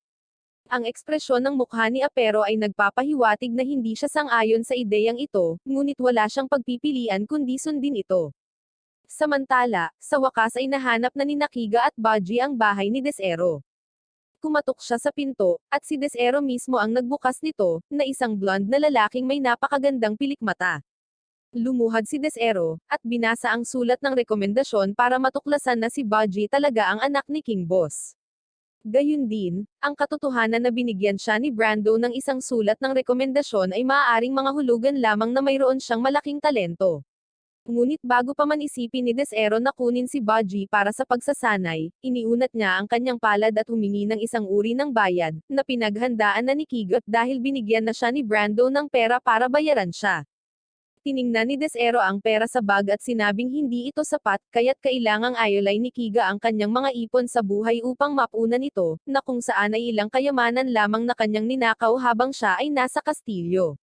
Ang ekspresyon ng mukha ni Apero ay nagpapahiwatig na hindi siya sang-ayon sa ideyang ito, ngunit wala siyang pagpipilian kundi sundin ito. Samantala, sa wakas ay nahanap na ni Kiga at Baji ang bahay ni Desero. Kumatok siya sa pinto, at si Desero mismo ang nagbukas nito, na isang blonde na lalaking may napakagandang pilikmata. Lumuhad si Desero, at binasa ang sulat ng rekomendasyon para matuklasan na si Baji talaga ang anak ni King Boss. Gayun din, ang katotohanan na binigyan siya ni Brando ng isang sulat ng rekomendasyon ay maaaring mga hulugan lamang na mayroon siyang malaking talento. Ngunit bago pa man isipin ni Desero na kunin si Baji para sa pagsasanay, iniunat niya ang kanyang palad at humingi ng isang uri ng bayad, na pinaghandaan na ni Kigot dahil binigyan na siya ni Brando ng pera para bayaran siya. Tiningnan ni Desero ang pera sa bag at sinabing hindi ito sapat, kaya't kailangang ayolay ni Kiga ang kanyang mga ipon sa buhay upang mapunan ito, na kung saan ay ilang kayamanan lamang na kanyang ninakaw habang siya ay nasa kastilyo.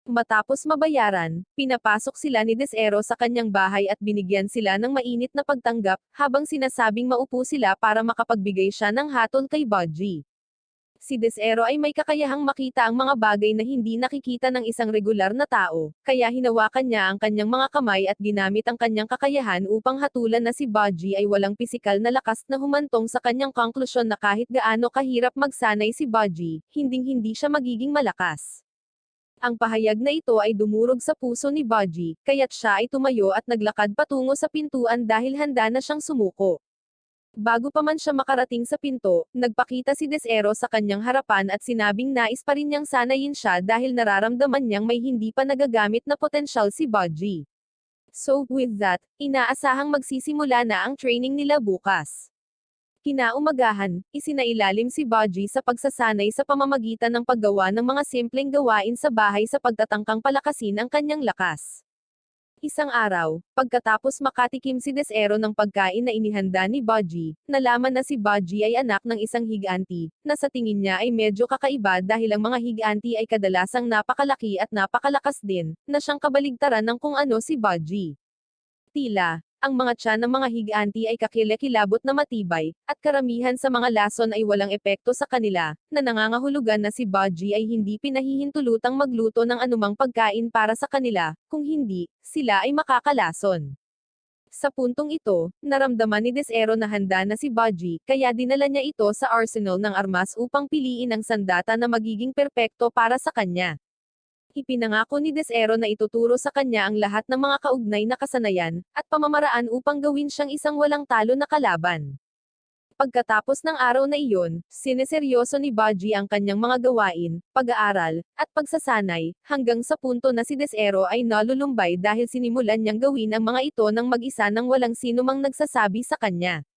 Matapos mabayaran, pinapasok sila ni Desero sa kanyang bahay at binigyan sila ng mainit na pagtanggap, habang sinasabing maupo sila para makapagbigay siya ng hatol kay Baji. Si Desero ay may kakayahang makita ang mga bagay na hindi nakikita ng isang regular na tao, kaya hinawakan niya ang kanyang mga kamay at ginamit ang kanyang kakayahan upang hatulan na si Baji ay walang pisikal na lakas na humantong sa kanyang konklusyon na kahit gaano kahirap magsanay si Baji, hinding-hindi siya magiging malakas. Ang pahayag na ito ay dumurog sa puso ni Baji, kaya't siya ay tumayo at naglakad patungo sa pintuan dahil handa na siyang sumuko. Bago pa man siya makarating sa pinto, nagpakita si Desero sa kanyang harapan at sinabing nais pa rin niyang sanayin siya dahil nararamdaman niyang may hindi pa nagagamit na potensyal si Budgie. So, with that, inaasahang magsisimula na ang training nila bukas. Kinaumagahan, isinailalim si Budgie sa pagsasanay sa pamamagitan ng paggawa ng mga simpleng gawain sa bahay sa pagtatangkang palakasin ang kanyang lakas. Isang araw, pagkatapos makatikim si Desero ng pagkain na inihanda ni Budgie, nalaman na si Budgie ay anak ng isang higanti, na sa tingin niya ay medyo kakaiba dahil ang mga higanti ay kadalasang napakalaki at napakalakas din, na siyang kabaligtaran ng kung ano si Budgie. Tila, ang mga tiyan ng mga higanti ay kakilakilabot na matibay, at karamihan sa mga lason ay walang epekto sa kanila, na nangangahulugan na si Budgie ay hindi pinahihintulutang magluto ng anumang pagkain para sa kanila, kung hindi, sila ay makakalason. Sa puntong ito, naramdaman ni Desero na handa na si Budgie, kaya dinala niya ito sa arsenal ng armas upang piliin ang sandata na magiging perpekto para sa kanya. Ipinangako ni Desero na ituturo sa kanya ang lahat ng mga kaugnay na kasanayan, at pamamaraan upang gawin siyang isang walang talo na kalaban. Pagkatapos ng araw na iyon, sineseryoso ni Budgie ang kanyang mga gawain, pag-aaral, at pagsasanay, hanggang sa punto na si Desero ay nalulumbay dahil sinimulan niyang gawin ang mga ito ng mag-isa nang walang sinumang nagsasabi sa kanya.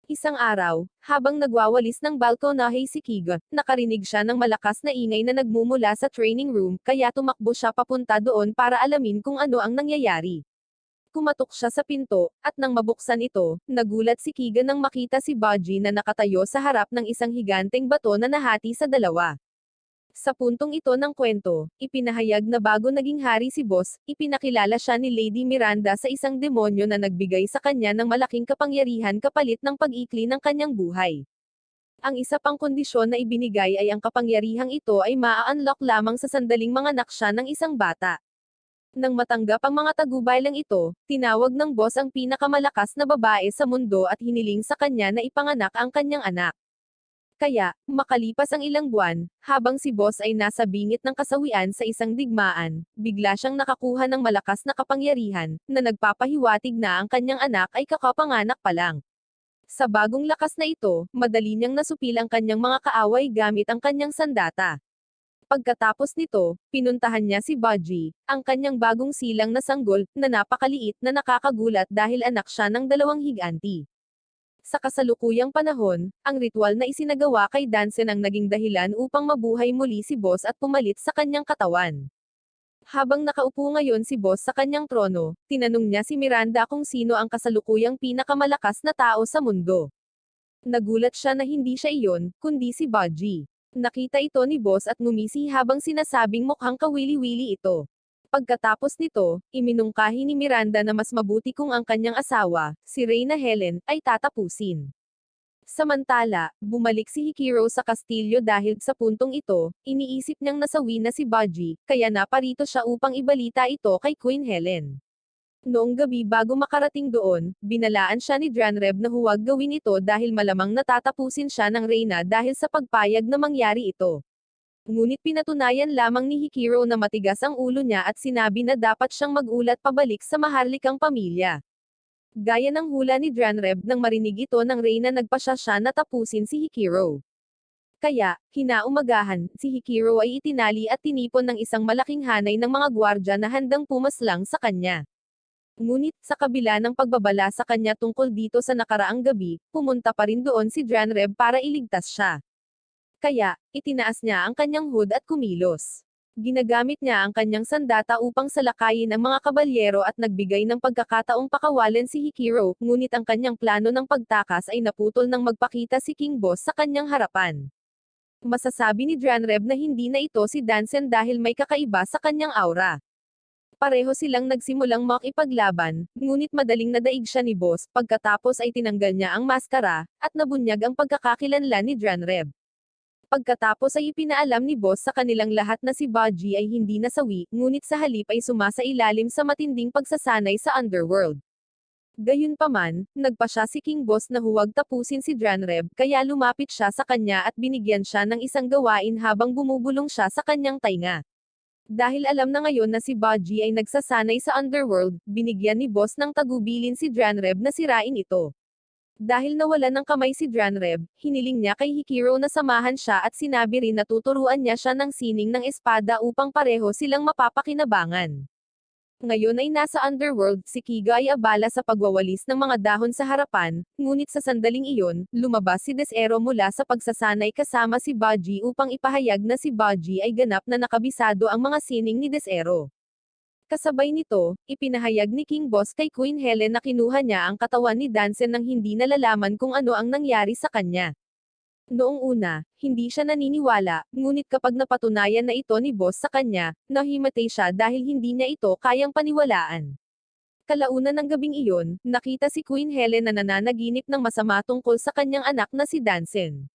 Isang araw, habang nagwawalis ng balkonahe si Kiga, nakarinig siya ng malakas na ingay na nagmumula sa training room, kaya tumakbo siya papunta doon para alamin kung ano ang nangyayari. Kumatok siya sa pinto, at nang mabuksan ito, nagulat si Kiga nang makita si Budgie na nakatayo sa harap ng isang higanteng bato na nahati sa dalawa. Sa puntong ito ng kwento, ipinahayag na bago naging hari si Boss, ipinakilala siya ni Lady Miranda sa isang demonyo na nagbigay sa kanya ng malaking kapangyarihan kapalit ng pag-ikli ng kanyang buhay. Ang isa pang kondisyon na ibinigay ay ang kapangyarihang ito ay maa-unlock lamang sa sandaling manganak siya ng isang bata. Nang matanggap ang mga tagubaylang ito, tinawag ng boss ang pinakamalakas na babae sa mundo at hiniling sa kanya na ipanganak ang kanyang anak. Kaya, makalipas ang ilang buwan, habang si Boss ay nasa bingit ng kasawian sa isang digmaan, bigla siyang nakakuha ng malakas na kapangyarihan, na nagpapahiwatig na ang kanyang anak ay kakapanganak pa lang. Sa bagong lakas na ito, madali niyang nasupil ang kanyang mga kaaway gamit ang kanyang sandata. Pagkatapos nito, pinuntahan niya si Budgie, ang kanyang bagong silang na sanggol, na napakaliit na nakakagulat dahil anak siya ng dalawang higanti. Sa kasalukuyang panahon, ang ritual na isinagawa kay Dansen ang naging dahilan upang mabuhay muli si Boss at pumalit sa kanyang katawan. Habang nakaupo ngayon si Boss sa kanyang trono, tinanong niya si Miranda kung sino ang kasalukuyang pinakamalakas na tao sa mundo. Nagulat siya na hindi siya iyon, kundi si Budgie. Nakita ito ni Boss at ngumisi habang sinasabing mukhang kawili-wili ito. Pagkatapos nito, iminungkahi ni Miranda na mas mabuti kung ang kanyang asawa, si Reyna Helen, ay tatapusin. Samantala, bumalik si Hikiro sa kastilyo dahil sa puntong ito, iniisip niyang nasawi na si Budgie, kaya naparito siya upang ibalita ito kay Queen Helen. Noong gabi bago makarating doon, binalaan siya ni Dranreb na huwag gawin ito dahil malamang natatapusin siya ng Reyna dahil sa pagpayag na mangyari ito. Ngunit pinatunayan lamang ni Hikiro na matigas ang ulo niya at sinabi na dapat siyang mag-ulat pabalik sa maharlikang pamilya. Gaya ng hula ni Dranreb nang marinig ito ng Reyna nagpasya siya na tapusin si Hikiro. Kaya, kinaumagahan, si Hikiro ay itinali at tinipon ng isang malaking hanay ng mga gwardya na handang pumaslang sa kanya. Ngunit, sa kabila ng pagbabala sa kanya tungkol dito sa nakaraang gabi, pumunta pa rin doon si Dranreb para iligtas siya. Kaya, itinaas niya ang kanyang hood at kumilos. Ginagamit niya ang kanyang sandata upang salakayin ang mga kabalyero at nagbigay ng pagkakataong pakawalan si Hikiro, ngunit ang kanyang plano ng pagtakas ay naputol nang magpakita si King Boss sa kanyang harapan. Masasabi ni Dranreb na hindi na ito si Dansen dahil may kakaiba sa kanyang aura. Pareho silang nagsimulang makipaglaban, ngunit madaling nadaig siya ni Boss, pagkatapos ay tinanggal niya ang maskara, at nabunyag ang pagkakakilanlan ni Dranreb. Pagkatapos ay ipinaalam ni Boss sa kanilang lahat na si Budgie ay hindi nasawi, ngunit sa halip ay sumasailalim sa matinding pagsasanay sa underworld. Gayunpaman, nagpa siya si King Boss na huwag tapusin si Dranreb, kaya lumapit siya sa kanya at binigyan siya ng isang gawain habang bumubulong siya sa kanyang tainga. Dahil alam na ngayon na si Budgie ay nagsasanay sa underworld, binigyan ni Boss ng tagubilin si Dranreb na sirain ito. Dahil nawalan ng kamay si Dranreb, hiniling niya kay Hikiro na samahan siya at sinabi rin na tuturuan niya siya ng sining ng espada upang pareho silang mapapakinabangan. Ngayon ay nasa underworld, si Kiga ay abala sa pagwawalis ng mga dahon sa harapan, ngunit sa sandaling iyon, lumabas si Desero mula sa pagsasanay kasama si Baji upang ipahayag na si Baji ay ganap na nakabisado ang mga sining ni Desero. Kasabay nito, ipinahayag ni King Boss kay Queen Helen na kinuha niya ang katawan ni Dansen nang hindi nalalaman kung ano ang nangyari sa kanya. Noong una, hindi siya naniniwala, ngunit kapag napatunayan na ito ni Boss sa kanya, nahimatay siya dahil hindi niya ito kayang paniwalaan. Kalaunan ng gabing iyon, nakita si Queen Helen na nananaginip ng masama tungkol sa kanyang anak na si Dansen.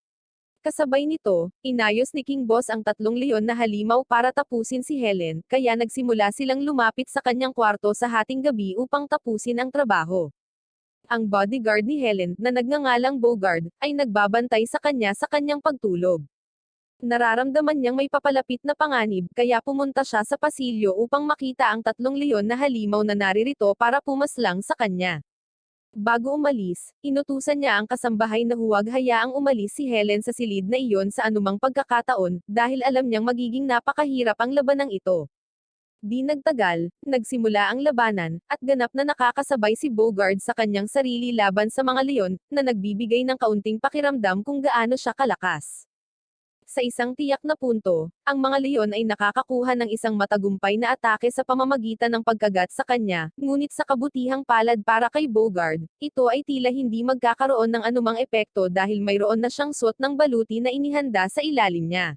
Kasabay nito, inayos ni King Boss ang 3 leon na halimaw para tapusin si Helen, kaya nagsimula silang lumapit sa kanyang kwarto sa hating gabi upang tapusin ang trabaho. Ang bodyguard ni Helen, na nagngangalang Bogard, ay nagbabantay sa kanya sa kanyang pagtulog. Nararamdaman niyang may papalapit na panganib, kaya pumunta siya sa pasilyo upang makita ang 3 leon na halimaw na naririto para pumaslang sa kanya. Bago umalis, inutusan niya ang kasambahay na huwag hayaang umalis si Helen sa silid na iyon sa anumang pagkakataon, dahil alam niyang magiging napakahirap ang labanang ito. Di nagtagal, nagsimula ang labanan, at ganap na nakakasabay si Bogard sa kanyang sarili laban sa mga leon, na nagbibigay ng kaunting pakiramdam kung gaano siya kalakas. Sa isang tiyak na punto, ang mga leon ay nakakakuha ng isang matagumpay na atake sa pamamagitan ng pagkagat sa kanya, ngunit sa kabutihang palad para kay Bogard, ito ay tila hindi magkakaroon ng anumang epekto dahil mayroon na siyang suot ng baluti na inihanda sa ilalim niya.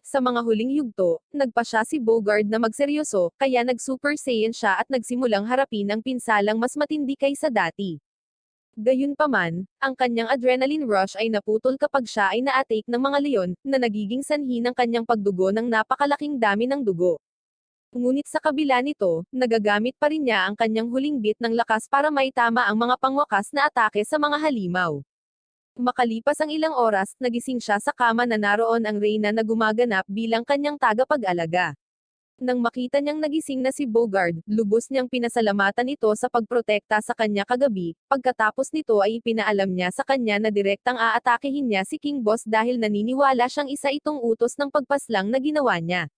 Sa mga huling yugto, nagpa siya si Bogard na magseryoso, kaya nag-Super Saiyan siya at nagsimulang harapin ang pinsalang mas matindi kaysa dati. Gayunpaman, ang kanyang adrenaline rush ay naputol kapag siya ay na-atake ng mga leon, na nagiging sanhi ng kanyang pagdugo ng napakalaking dami ng dugo. Ngunit sa kabila nito, nagagamit pa rin niya ang kanyang huling bit ng lakas para maitama ang mga pangwakas na atake sa mga halimaw. Makalipas ang ilang oras, nagising siya sa kama na naroon ang Reyna na gumaganap bilang kanyang tagapag-alaga. Nang makita niyang nagising na si Bogard, lubos niyang pinasalamatan ito sa pagprotekta sa kanya kagabi, pagkatapos nito ay ipinaalam niya sa kanya na direktang aatakehin niya si King Boss dahil naniniwala siyang isa itong utos ng pagpaslang na ginawa niya.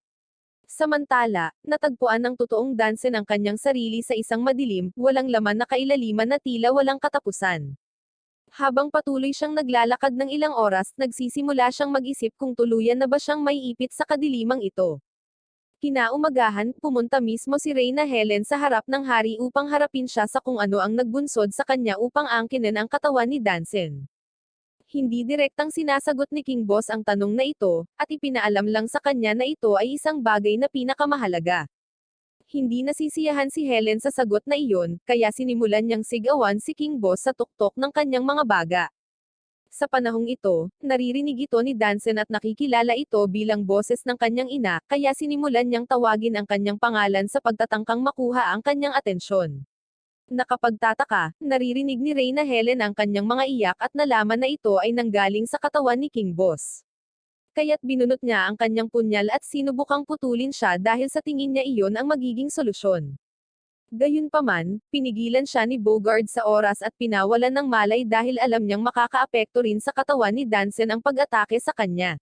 Samantala, natagpuan ng totoong Dansen ang kanyang sarili sa isang madilim, walang laman na kailaliman na tila walang katapusan. Habang patuloy siyang naglalakad ng ilang oras, nagsisimula siyang mag-isip kung tuluyan na ba siyang maiipit sa kadilimang ito. Kinaumagahan, pumunta mismo si Reyna Helen sa harap ng hari upang harapin siya sa kung ano ang nagbunsod sa kanya upang angkinin ang katawan ni Dansen. Hindi direktang sinasagot ni King Boss ang tanong na ito, at ipinaalam lang sa kanya na ito ay isang bagay na pinakamahalaga. Hindi nasisiyahan si Helen sa sagot na iyon, kaya sinimulan niyang sigawan si King Boss sa tuktok ng kanyang mga baga. Sa panahong ito, naririnig ito ni Dansen at nakikilala ito bilang boses ng kanyang ina, kaya sinimulan niyang tawagin ang kanyang pangalan sa pagtatangkang makuha ang kanyang atensyon. Nakapagtataka, naririnig ni Reyna Helen ang kanyang mga iyak at nalaman na ito ay nanggaling sa katawan ni King Boss. Kaya't binunot niya ang kanyang punyal at sinubukang putulin siya dahil sa tingin niya iyon ang magiging solusyon. Gayunpaman, pinigilan siya ni Bogard sa oras at pinawalan ng malay dahil alam niyang makakaapekto rin sa katawan ni Dansen ang pag-atake sa kanya.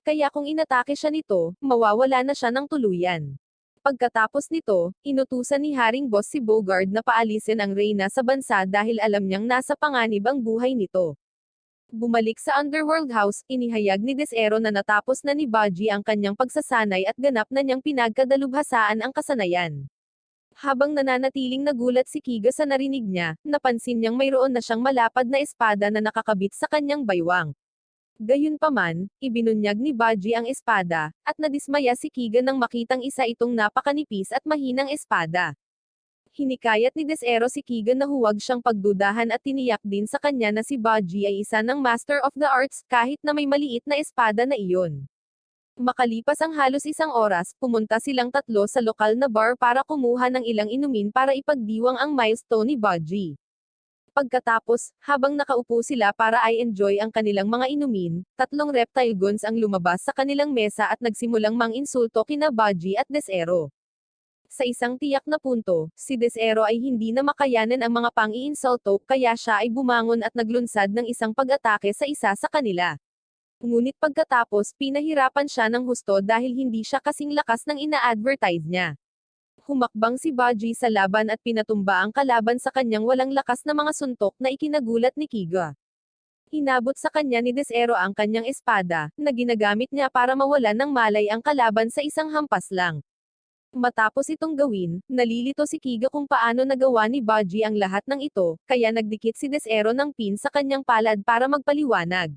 Kaya kung inatake siya nito, mawawala na siya ng tuluyan. Pagkatapos nito, inutusan ni Haring Boss si Bogard na paalisin ang Reyna sa bansa dahil alam niyang nasa panganib ang buhay nito. Bumalik sa Underworld House, inihayag ni Desero na natapos na ni Baji ang kanyang pagsasanay at ganap na niyang pinagkadalubhasaan ang kasanayan. Habang nananatiling nagulat si Kiga sa narinig niya, napansin niyang mayroon na siyang malapad na espada na nakakabit sa kanyang baywang. Gayunpaman, ibinunyag ni Baji ang espada, at nadismaya si Kiga nang makitang isa itong napakanipis at mahinang espada. Hinikayat ni Desero si Kiga na huwag siyang pagdudahan at tiniyak din sa kanya na si Baji ay isa ng Master of the Arts, kahit na may maliit na espada na iyon. Makalipas ang halos isang oras, pumunta silang tatlo sa lokal na bar para kumuha ng ilang inumin para ipagdiwang ang milestone ni Baji. Pagkatapos, habang nakaupo sila para i-enjoy ang kanilang mga inumin, 3 reptile goons ang lumabas sa kanilang mesa at nagsimulang mang-insulto kina Baji at Desero. Sa isang tiyak na punto, si Desero ay hindi na makayanan ang mga pang-iinsulto kaya siya ay bumangon at naglunsad ng isang pag-atake sa isa sa kanila. Ngunit pagkatapos pinahirapan siya ng husto dahil hindi siya kasing lakas ng ina-advertise niya. Humakbang si Baji sa laban at pinatumba ang kalaban sa kanyang walang lakas na mga suntok na ikinagulat ni Kiga. Hinabot sa kanya ni Desero ang kanyang espada, na ginagamit niya para mawalan ng malay ang kalaban sa isang hampas lang. Matapos itong gawin, nalilito si Kiga kung paano nagawa ni Baji ang lahat ng ito, kaya nagdikit si Desero ng pin sa kanyang palad para magpaliwanag.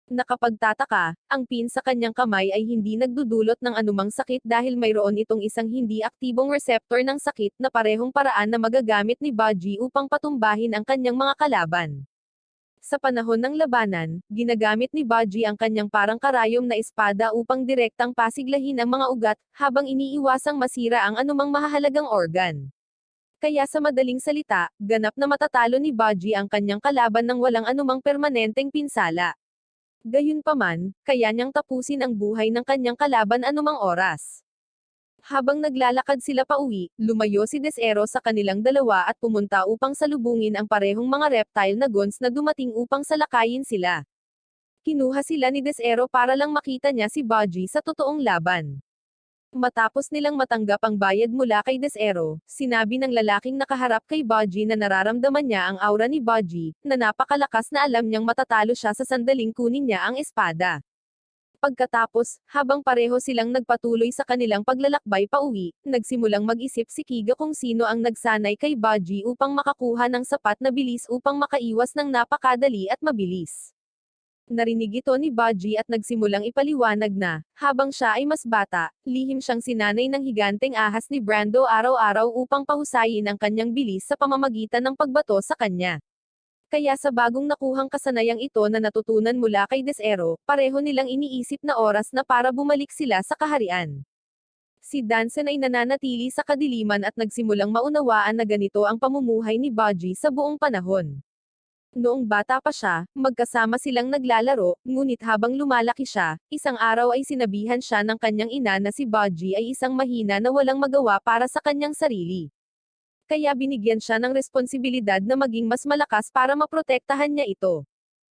Nakapagtataka, ang pin sa kanyang kamay ay hindi nagdudulot ng anumang sakit dahil mayroon itong isang hindi aktibong receptor ng sakit na parehong paraan na magagamit ni Baji upang patumbahin ang kanyang mga kalaban. Sa panahon ng labanan, ginagamit ni Baji ang kanyang parang karayom na espada upang direktang pasiglahin ang mga ugat, habang iniiwasang masira ang anumang mahahalagang organ. Kaya sa madaling salita, ganap na matatalo ni Baji ang kanyang kalaban ng walang anumang permanenteng pinsala. Gayunpaman, kaya niyang tapusin ang buhay ng kanyang kalaban anumang oras. Habang naglalakad sila pauwi, lumayo si Desero sa kanilang dalawa at pumunta upang salubungin ang parehong mga reptile na gons na dumating upang salakayin sila. Kinuha sila ni Desero para lang makita niya si Baji sa totoong laban. Matapos nilang matanggap ang bayad mula kay Desero, sinabi ng lalaking nakaharap kay Baji na nararamdaman niya ang aura ni Baji, na napakalakas na alam niyang matatalo siya sa sandaling kunin niya ang espada. Pagkatapos, habang pareho silang nagpatuloy sa kanilang paglalakbay pauwi, nagsimulang mag-isip si Kiga kung sino ang nagsanay kay Baji upang makakuha ng sapat na bilis upang makaiwas ng napakadali at mabilis. Narinig ito ni Baji at nagsimulang ipaliwanag na, habang siya ay mas bata, lihim siyang sinanay ng higanteng ahas ni Brando araw-araw upang pahusayin ang kanyang bilis sa pamamagitan ng pagbato sa kanya. Kaya sa bagong nakuhang kasanayang ito na natutunan mula kay Desero, pareho nilang iniisip na oras na para bumalik sila sa kaharian. Si Dansen ay nananatili sa kadiliman at nagsimulang maunawaan na ganito ang pamumuhay ni Baji sa buong panahon. Noong bata pa siya, magkasama silang naglalaro, ngunit habang lumalaki siya, isang araw ay sinabihan siya ng kanyang ina na si Baji ay isang mahina na walang magawa para sa kanyang sarili. Kaya binigyan siya ng responsibilidad na maging mas malakas para maprotektahan niya ito.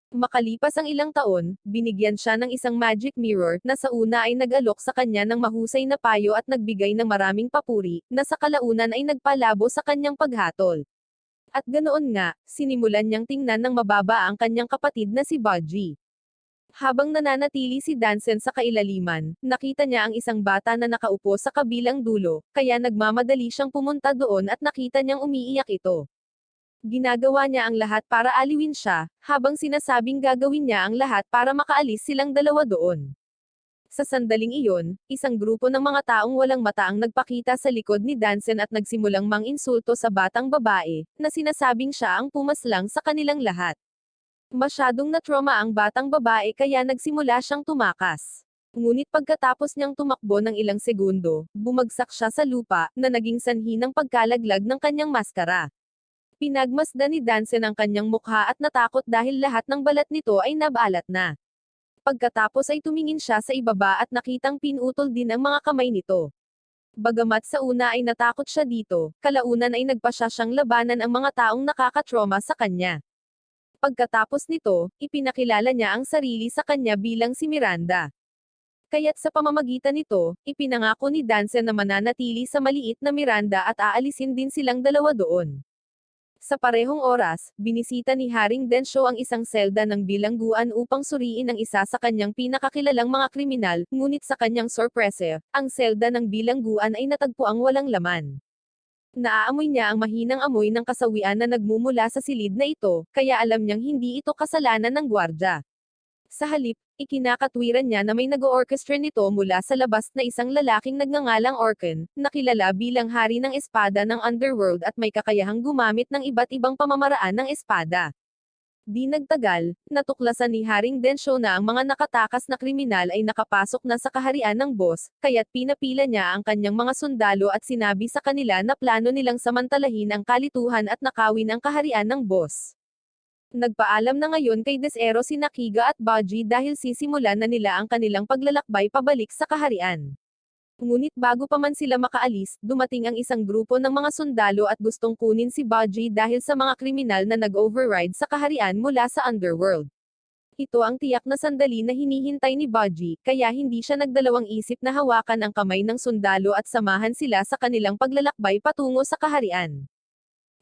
Makalipas ang ilang taon, binigyan siya ng isang magic mirror, na sa una ay nag-alok sa kanya ng mahusay na payo at nagbigay ng maraming papuri, na sa kalaunan ay nagpalabo sa kanyang paghatol. At ganoon nga, sinimulan niyang tingnan ng mababa ang kanyang kapatid na si Baji. Habang nananatili si Dansen sa kailaliman, nakita niya ang isang bata na nakaupo sa kabilang dulo, kaya nagmamadali siyang pumunta doon at nakita niyang umiiyak ito. Ginagawa niya ang lahat para aliwin siya, habang sinasabing gagawin niya ang lahat para makaalis silang dalawa doon. Sa sandaling iyon, isang grupo ng mga taong walang mata ang nagpakita sa likod ni Dansen at nagsimulang manginsulto sa batang babae, na sinasabing siya ang pumaslang sa kanilang lahat. Masyadong na-trauma ang batang babae kaya nagsimula siyang tumakas. Ngunit pagkatapos niyang tumakbo ng ilang segundo, bumagsak siya sa lupa, na naging sanhi ng pagkalaglag ng kanyang maskara. Pinagmasdan ni Dansen ang kanyang mukha at natakot dahil lahat ng balat nito ay nabalat na. Pagkatapos ay tumingin siya sa ibaba at nakitang pinutol din ang mga kamay nito. Bagamat sa una ay natakot siya dito, kalaunan ay nagpasya siyang labanan ang mga taong nakakatrauma sa kanya. Pagkatapos nito, ipinakilala niya ang sarili sa kanya bilang si Miranda. Kaya't sa pamamagitan nito, ipinangako ni Dansen na mananatili sa maliit na Miranda at aalisin din silang dalawa doon. Sa parehong oras, binisita ni Haring Densho ang isang selda ng bilangguan upang suriin ang isa sa kanyang pinakakilalang mga kriminal, ngunit sa kanyang sorpresa, ang selda ng bilangguan ay natagpuang walang laman. Naaamoy niya ang mahinang amoy ng kasawian na nagmumula sa silid na ito, kaya alam niyang hindi ito kasalanan ng gwardya. Sa halip, ikinakatwiran niya na may nag-orchestra nito mula sa labas na isang lalaking nagngangalang Orkan, na kilala bilang hari ng espada ng underworld at may kakayahang gumamit ng iba't ibang pamamaraan ng espada. Di nagtagal, natuklasan ni Haring Densho na ang mga nakatakas na kriminal ay nakapasok na sa kaharian ng boss, kaya't pinapila niya ang kanyang mga sundalo at sinabi sa kanila na plano nilang samantalahin ang kalituhan at nakawin ang kaharian ng boss. Nagpaalam na ngayon kay Desero si Nakiga at Baji dahil sisimulan na nila ang kanilang paglalakbay pabalik sa kaharian. Ngunit bago pa man sila makaalis, dumating ang isang grupo ng mga sundalo at gustong kunin si Baji dahil sa mga kriminal na nag-override sa kaharian mula sa underworld. Ito ang tiyak na sandali na hinihintay ni Baji, kaya hindi siya nagdalawang isip na hawakan ang kamay ng sundalo at samahan sila sa kanilang paglalakbay patungo sa kaharian.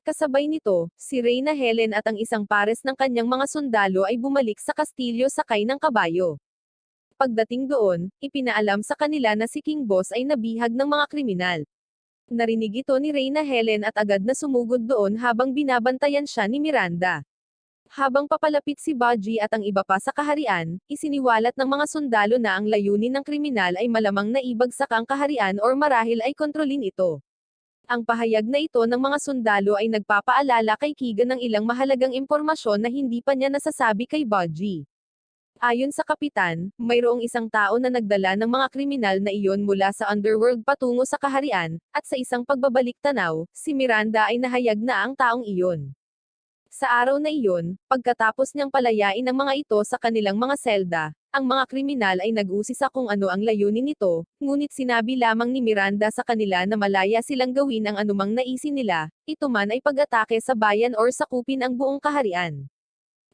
Kasabay nito, si Reyna Helen at ang isang pares ng kanyang mga sundalo ay bumalik sa kastilyo sakay ng kabayo. Pagdating doon, ipinaalam sa kanila na si King Boss ay nabihag ng mga kriminal. Narinig ito ni Reyna Helen at agad na sumugod doon habang binabantayan siya ni Miranda. Habang papalapit si Baji at ang iba pa sa kaharian, isiniwalat ng mga sundalo na ang layunin ng kriminal ay malamang na ibagsak ang kaharian or marahil ay kontrolin ito. Ang pahayag na ito ng mga sundalo ay nagpapaalala kay Keegan ng ilang mahalagang impormasyon na hindi pa niya nasasabi kay Baji. Ayon sa kapitan, mayroong isang tao na nagdala ng mga kriminal na iyon mula sa underworld patungo sa kaharian, at sa isang pagbabalik-tanaw, si Miranda ay nahayag na ang taong iyon. Sa araw na iyon, pagkatapos niyang palayain ang mga ito sa kanilang mga selda, ang mga kriminal ay nag-usisa kung ano ang layunin nito, ngunit sinabi lamang ni Miranda sa kanila na malaya silang gawin ang anumang naisin nila, ito man ay pag-atake sa bayan or sakupin ang buong kaharian.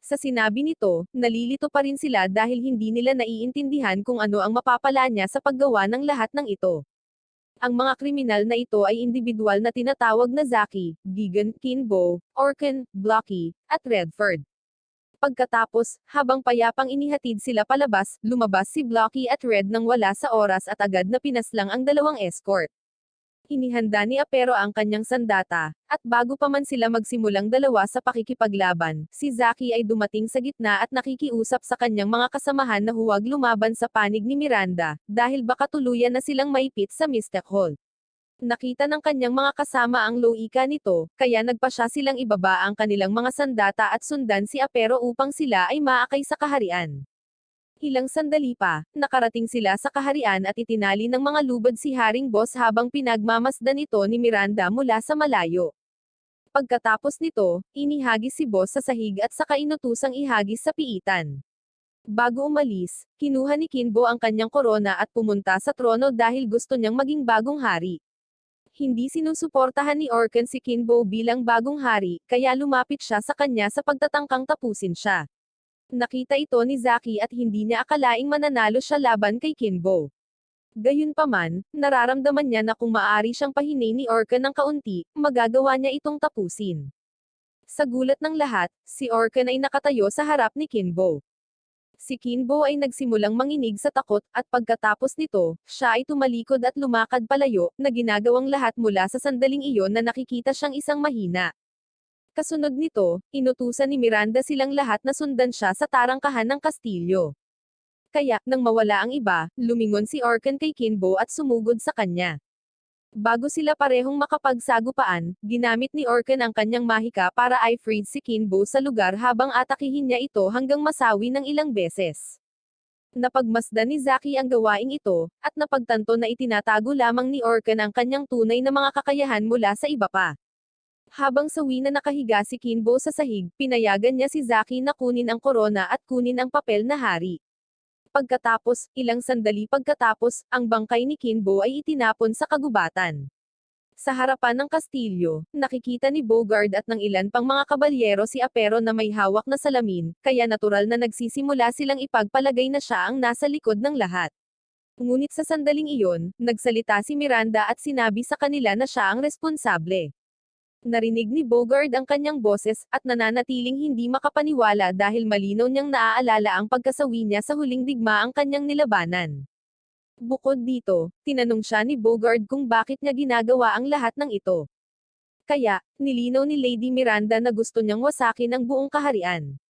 Sa sinabi nito, nalilito pa rin sila dahil hindi nila naiintindihan kung ano ang mapapala niya sa paggawa ng lahat ng ito. Ang mga kriminal na ito ay individual na tinatawag na Zaki, Gigan, Kinbo, Orkan, Blocky, at Redford. Pagkatapos, habang payapang inihatid sila palabas, lumabas si Blocky at Red nang wala sa oras at agad na pinaslang ang dalawang escort. Inihanda ni Apero ang kanyang sandata, at bago pa man sila magsimulang dalawa sa pakikipaglaban, si Zaki ay dumating sa gitna at nakikiusap sa kanyang mga kasamahan na huwag lumaban sa panig ni Miranda, dahil baka tuluyan na silang maipit sa Mystic Hall. Nakita ng kanyang mga kasama ang loika nito, kaya nagpasya silang ibaba ang kanilang mga sandata at sundan si Apero upang sila ay maakay sa kaharian. Ilang sandali pa, nakarating sila sa kaharian at itinali ng mga lubad si Haring Boss habang pinagmamasdan ito ni Miranda mula sa malayo. Pagkatapos nito, inihagis si Boss sa sahig at saka inutusang ihagis sa piitan. Bago umalis, kinuha ni Kinbo ang kanyang korona at pumunta sa trono dahil gusto niyang maging bagong hari. Hindi sinusuportahan ni Orkan si Kinbo bilang bagong hari, kaya lumapit siya sa kanya sa pagtatangkang tapusin siya. Nakita ito ni Zaki at hindi niya akalaing mananalo siya laban kay Kinbo. Gayunpaman, nararamdaman niya na kung maaari siyang pahinay ni Orkan ng kaunti, magagawa niya itong tapusin. Sa gulat ng lahat, si Orkan ay nakatayo sa harap ni Kinbo. Si Kinbo ay nagsimulang manginig sa takot, at pagkatapos nito, siya ay tumalikod at lumakad palayo, na ginagawang lahat mula sa sandaling iyon na nakikita siyang isang mahina. Kasunod nito, inutusan ni Miranda silang lahat na sundan siya sa tarangkahan ng kastilyo. Kaya, nang mawala ang iba, lumingon si Orkan kay Kinbo at sumugod sa kanya. Bago sila parehong makapagsagupaan, ginamit ni Orkan ang kanyang mahika para i-freeze si Kinbo sa lugar habang atakihin niya ito hanggang masawi ng ilang beses. Napagmasdan ni Zaki ang gawaing ito, at napagtanto na itinatago lamang ni Orkan ang kanyang tunay na mga kakayahan mula sa iba pa. Habang sawi na nakahiga si Kinbo sa sahig, pinayagan niya si Zaki na kunin ang korona at kunin ang papel na hari. Pagkatapos, ilang sandali pagkatapos, ang bangkay ni Kinbo ay itinapon sa kagubatan. Sa harapan ng kastilyo, nakikita ni Bogard at ng ilan pang mga kabalyero si Apero na may hawak na salamin, kaya natural na nagsisimula silang ipagpalagay na siya ang nasa likod ng lahat. Ngunit sa sandaling iyon, nagsalita si Miranda at sinabi sa kanila na siya ang responsable. Narinig ni Bogard ang kanyang boses, at nananatiling hindi makapaniwala dahil malinaw niyang naaalala ang pagkasawi niya sa huling digmaang kanyang nilabanan. Bukod dito, tinanong siya ni Bogard kung bakit niya ginagawa ang lahat ng ito. Kaya, nilinaw ni Lady Miranda na gusto niyang wasakin ang buong kaharian.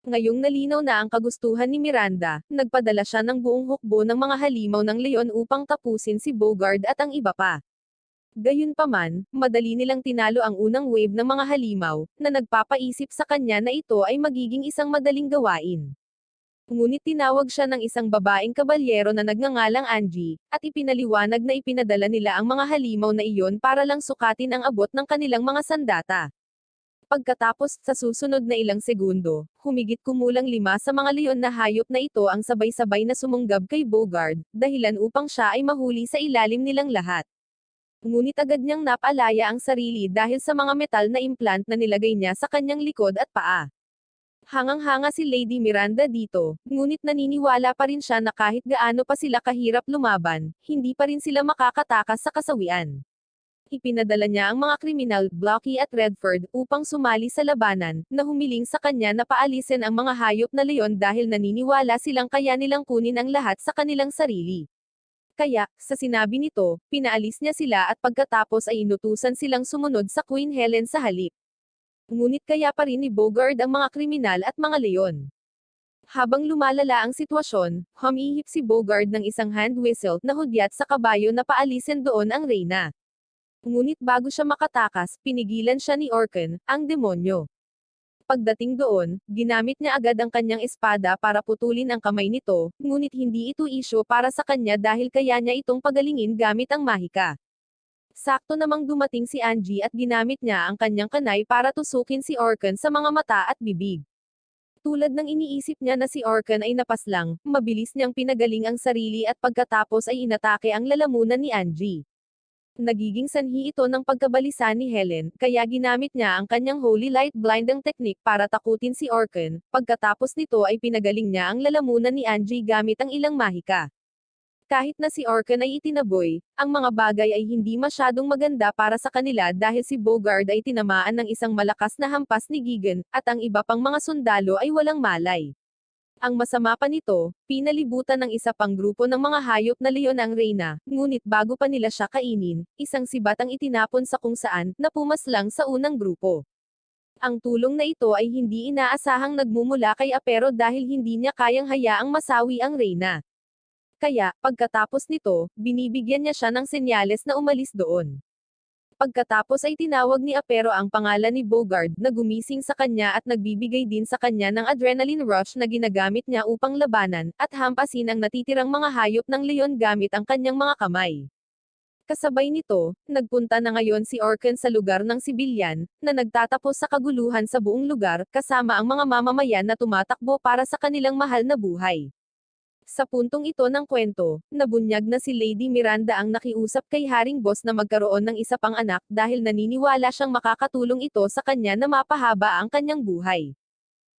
Ngayong nalinaw na ang kagustuhan ni Miranda, nagpadala siya ng buong hukbo ng mga halimaw ng leon upang tapusin si Bogard at ang iba pa. Gayunpaman, madali nilang tinalo ang unang wave ng mga halimaw, na nagpapaisip sa kanya na ito ay magiging isang madaling gawain. Ngunit tinawag siya ng isang babaeng kabalyero na nagngangalang Angie, at ipinaliwanag na ipinadala nila ang mga halimaw na iyon para lang sukatin ang abot ng kanilang mga sandata. Pagkatapos sa susunod na ilang segundo, humigit kumulang 5 sa mga leon na hayop na ito ang sabay-sabay na sumunggab kay Bogard, dahilan upang siya ay mahuli sa ilalim nilang lahat. Ngunit agad niyang napalaya ang sarili dahil sa mga metal na implant na nilagay niya sa kanyang likod at paa. Hangang-hanga si Lady Miranda dito, ngunit naniniwala pa rin siya na kahit gaano pa sila kahirap lumaban, hindi pa rin sila makakatakas sa kasawian. Ipinadala niya ang mga kriminal, Blocky at Redford, upang sumali sa labanan, na humiling sa kanya na paalisin ang mga hayop na leon dahil naniniwala silang kaya nilang kunin ang lahat sa kanilang sarili. Kaya, sa sinabi nito, pinaalis niya sila at pagkatapos ay inutusan silang sumunod sa Queen Helen sa halip. Ngunit kaya pa rin ni Bogard ang mga kriminal at mga leon. Habang lumalala ang sitwasyon, humihip si Bogard ng isang hand whistle na hudyat sa kabayo na paalisin doon ang reyna. Ngunit bago siya makatakas, pinigilan siya ni Orkan, ang demonyo. Pagdating doon, ginamit niya agad ang kanyang espada para putulin ang kamay nito, ngunit hindi ito isyo para sa kanya dahil kaya niya itong pagalingin gamit ang mahika. Sakto namang dumating si Angie at ginamit niya ang kanyang kanay para tusukin si Orkan sa mga mata at bibig. Tulad ng iniisip niya na si Orkan ay napaslang, mabilis niyang pinagaling ang sarili at pagkatapos ay inatake ang lalamunan ni Angie. Nagiging sanhi ito ng pagkabalisa ni Helen, kaya ginamit niya ang kanyang Holy Light Blinding technique para takutin si Orkan, pagkatapos nito ay pinagaling niya ang lalamunan ni Angie gamit ang ilang mahika. Kahit na si Orkan ay itinaboy, ang mga bagay ay hindi masyadong maganda para sa kanila dahil si Bogard ay tinamaan ng isang malakas na hampas ni Gigan, at ang iba pang mga sundalo ay walang malay. Ang masama pa nito, pinalibutan ng isa pang grupo ng mga hayop na leon ang reyna, ngunit bago pa nila siya kainin, isang sibat ang itinapon sa kung saan, na pumaslang sa unang grupo. Ang tulong na ito ay hindi inaasahang nagmumula kay Apero dahil hindi niya kayang hayaang masawi ang reyna. Kaya, pagkatapos nito, binibigyan niya siya ng senyales na umalis doon. Pagkatapos ay tinawag ni Apero ang pangalan ni Bogard na gumising sa kanya at nagbibigay din sa kanya ng adrenaline rush na ginagamit niya upang labanan, at hampasin ang natitirang mga hayop ng leon gamit ang kanyang mga kamay. Kasabay nito, nagpunta na ngayon si Orkan sa lugar ng sibilyan, na nagtatapos sa kaguluhan sa buong lugar, kasama ang mga mamamayan na tumatakbo para sa kanilang mahal na buhay. Sa puntong ito ng kwento, nabunyag na si Lady Miranda ang nakiusap kay Haring Boss na magkaroon ng isa pang anak dahil naniniwala siyang makakatulong ito sa kanya na mapahaba ang kanyang buhay.